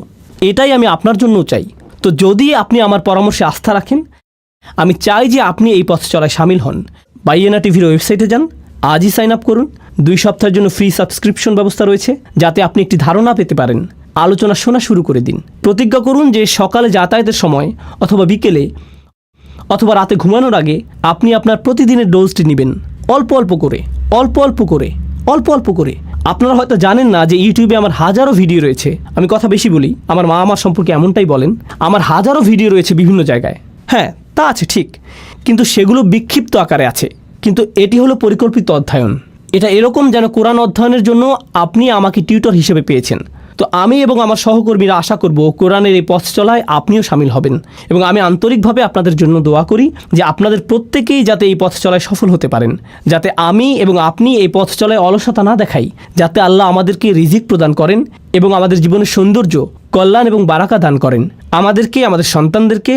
এটাই আমি আপনার জন্যও চাই। তো যদি আপনি আমার পরামর্শে আস্থা রাখেন, আমি চাই যে আপনি এই পথ চলায় সামিল হন। বাইয়েনা টিভির ওয়েবসাইটে যান, আজই সাইন আপ করুন। 2 সপ্তাহের জন্য ফ্রি সাবস্ক্রিপশন ব্যবস্থা রয়েছে, যাতে আপনি একটি ধারণা পেতে পারেন। আলোচনা শোনা শুরু করে দিন। প্রতিজ্ঞা করুন যে সকালে যাতায়াতের সময় অথবা বিকেলে অথবা রাতে ঘুমানোর আগে আপনি আপনার প্রতিদিনের ডোজটি নেবেন, অল্প অল্প করে অল্প অল্প করে অল্প অল্প করে। আপনারা হয়তো জানেন না যে ইউটিউবে আমার হাজারো ভিডিও রয়েছে। আমি কথা বেশি বলি, আমার মা আমার সম্পর্কে এমনটাই বলেন। আমার হাজারো ভিডিও রয়েছে বিভিন্ন জায়গায়। হ্যাঁ, তা আছে ঠিক, কিন্তু সেগুলো বিক্ষিপ্ত আকারে আছে। কিন্তু এটি হলো পরিকল্পিত অধ্যয়ন। এটা এরকম যেন কোরআন অধ্যয়নের জন্য আপনি আমাকে টিউটর হিসেবে পেয়েছেন। তো আমি এবং আমার সহকর্মীরা আশা করব কোরআনের এই পথ চলায় আপনিও সামিল হবেন, এবং আমি আন্তরিকভাবে আপনাদের জন্য দোয়া করি যে আপনাদের প্রত্যেকেই যাতে এই পথ চলায় সফল হতে পারেন, যাতে আমি এবং আপনি এই পথ চলায় অলসতা না দেখাই, যাতে আল্লাহ আমাদেরকে রিজিক প্রদান করেন এবং আমাদের জীবনের সৌন্দর্য কল্যাণ এবং বারাকা দান করেন আমাদেরকে, আমাদের সন্তানদেরকে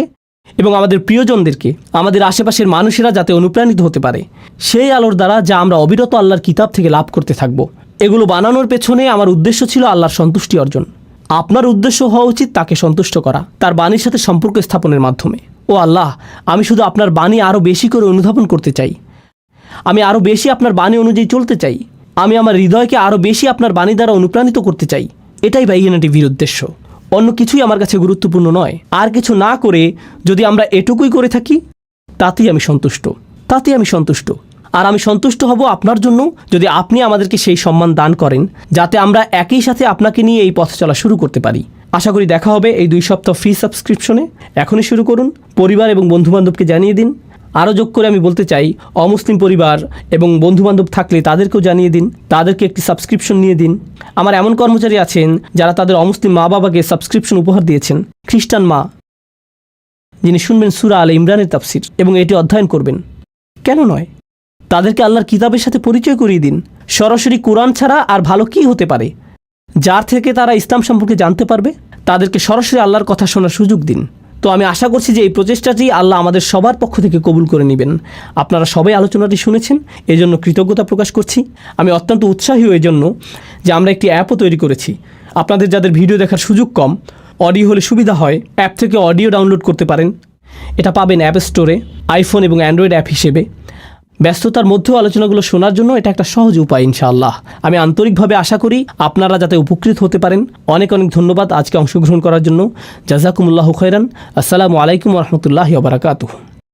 এবং আমাদের প্রিয়জনদেরকে, আমাদের আশেপাশের মানুষেরা যাতে অনুপ্রাণিত হতে পারে সেই আলোর দ্বারা, যা আমরা অবিরত আল্লাহর কিতাব থেকে লাভ করতে থাকব। এগুলো বানানোর পেছনে আমার উদ্দেশ্য ছিল আল্লাহর সন্তুষ্টি অর্জন। আপনার উদ্দেশ্য হওয়া উচিত তাকে সন্তুষ্ট করা, তার বাণীর সাথে সম্পর্ক স্থাপনের মাধ্যমে। ও আল্লাহ, আমি শুধু আপনার বাণী আরও বেশি করে অনুধাবন করতে চাই। আমি আরও বেশি আপনার বাণী অনুযায়ী চলতে চাই। আমি আমার হৃদয়কে আরও বেশি আপনার বাণী দ্বারা অনুপ্রাণিত করতে চাই। এটাই বাইগানা টিভির উদ্দেশ্য, অন্য কিছুই আমার কাছে গুরুত্বপূর্ণ নয়। আর কিছু না করে যদি আমরা এটুকুই করে থাকি, তাতেই আমি সন্তুষ্ট। আর আমি সন্তুষ্ট হব আপনার জন্য যদি আপনি আমাদেরকে সেই সম্মান দান করেন, যাতে আমরা একই সাথে আপনাকে নিয়ে এই পথ চলা শুরু করতে পারি। আশা করি দেখা হবে এই 2 সপ্তাহ ফ্রি সাবস্ক্রিপশনে। এখনই শুরু করুন, পরিবার এবং বন্ধুবান্ধবকে জানিয়ে দিন। আরও যোগ করে আমি বলতে চাই, অমুসলিম পরিবার এবং বন্ধুবান্ধব থাকলে তাদেরকেও জানিয়ে দিন, তাদেরকে একটি সাবস্ক্রিপশন নিয়ে দিন। আমার এমন কর্মচারী আছেন যারা তাদের অমুসলিম মা বাবাকে সাবস্ক্রিপশন উপহার দিয়েছেন। খ্রিস্টান মা, যিনি শুনবেন সূরা আলে ইমরানের তাফসির এবং এটি অধ্যয়ন করবেন। কেন নয়, তাদেরকে আল্লাহর কিতাবের সাথে পরিচয় করিয়ে দিন। সরাসরি কোরআন ছাড়া আর ভালো কী হতে পারে, যার থেকে তারা ইসলাম সম্পর্কে জানতে পারবে। তাদেরকে সরাসরি আল্লাহর কথা শোনার সুযোগ দিন। তো আমি আশা করছি যে এই প্রচেষ্টাটি আল্লাহ আমাদের সবার পক্ষ থেকে কবুল করে নেবেন। আপনারা সবাই আলোচনাটি শুনেছেন, এজন্য কৃতজ্ঞতা প্রকাশ করছি। আমি অত্যন্ত উৎসাহী এই জন্য যে আমরা একটি অ্যাপও তৈরি করেছি। আপনাদের যাদের ভিডিও দেখার সুযোগ কম, অডিও হলে সুবিধা হয়, অ্যাপ থেকে অডিও ডাউনলোড করতে পারেন। এটা পাবেন অ্যাপ স্টোরে, আইফোন এবং অ্যান্ড্রয়েড অ্যাপ হিসেবে। ব্যস্ততার মধ্যেও আলোচনাগুলো শোনার জন্য এটা একটা সহজ উপায় ইনশাআল্লাহ। আমি আন্তরিকভাবে আশা করি আপনারা যাতে উপকৃত হতে পারেন। অনেক অনেক ধন্যবাদ আজকে অংশগ্রহণ করার জন্য। জাযাকুমুল্লাহু খাইরান। আসসালামু আলাইকুম ওয়া রাহমাতুল্লাহি ওয়া বারাকাতুহু।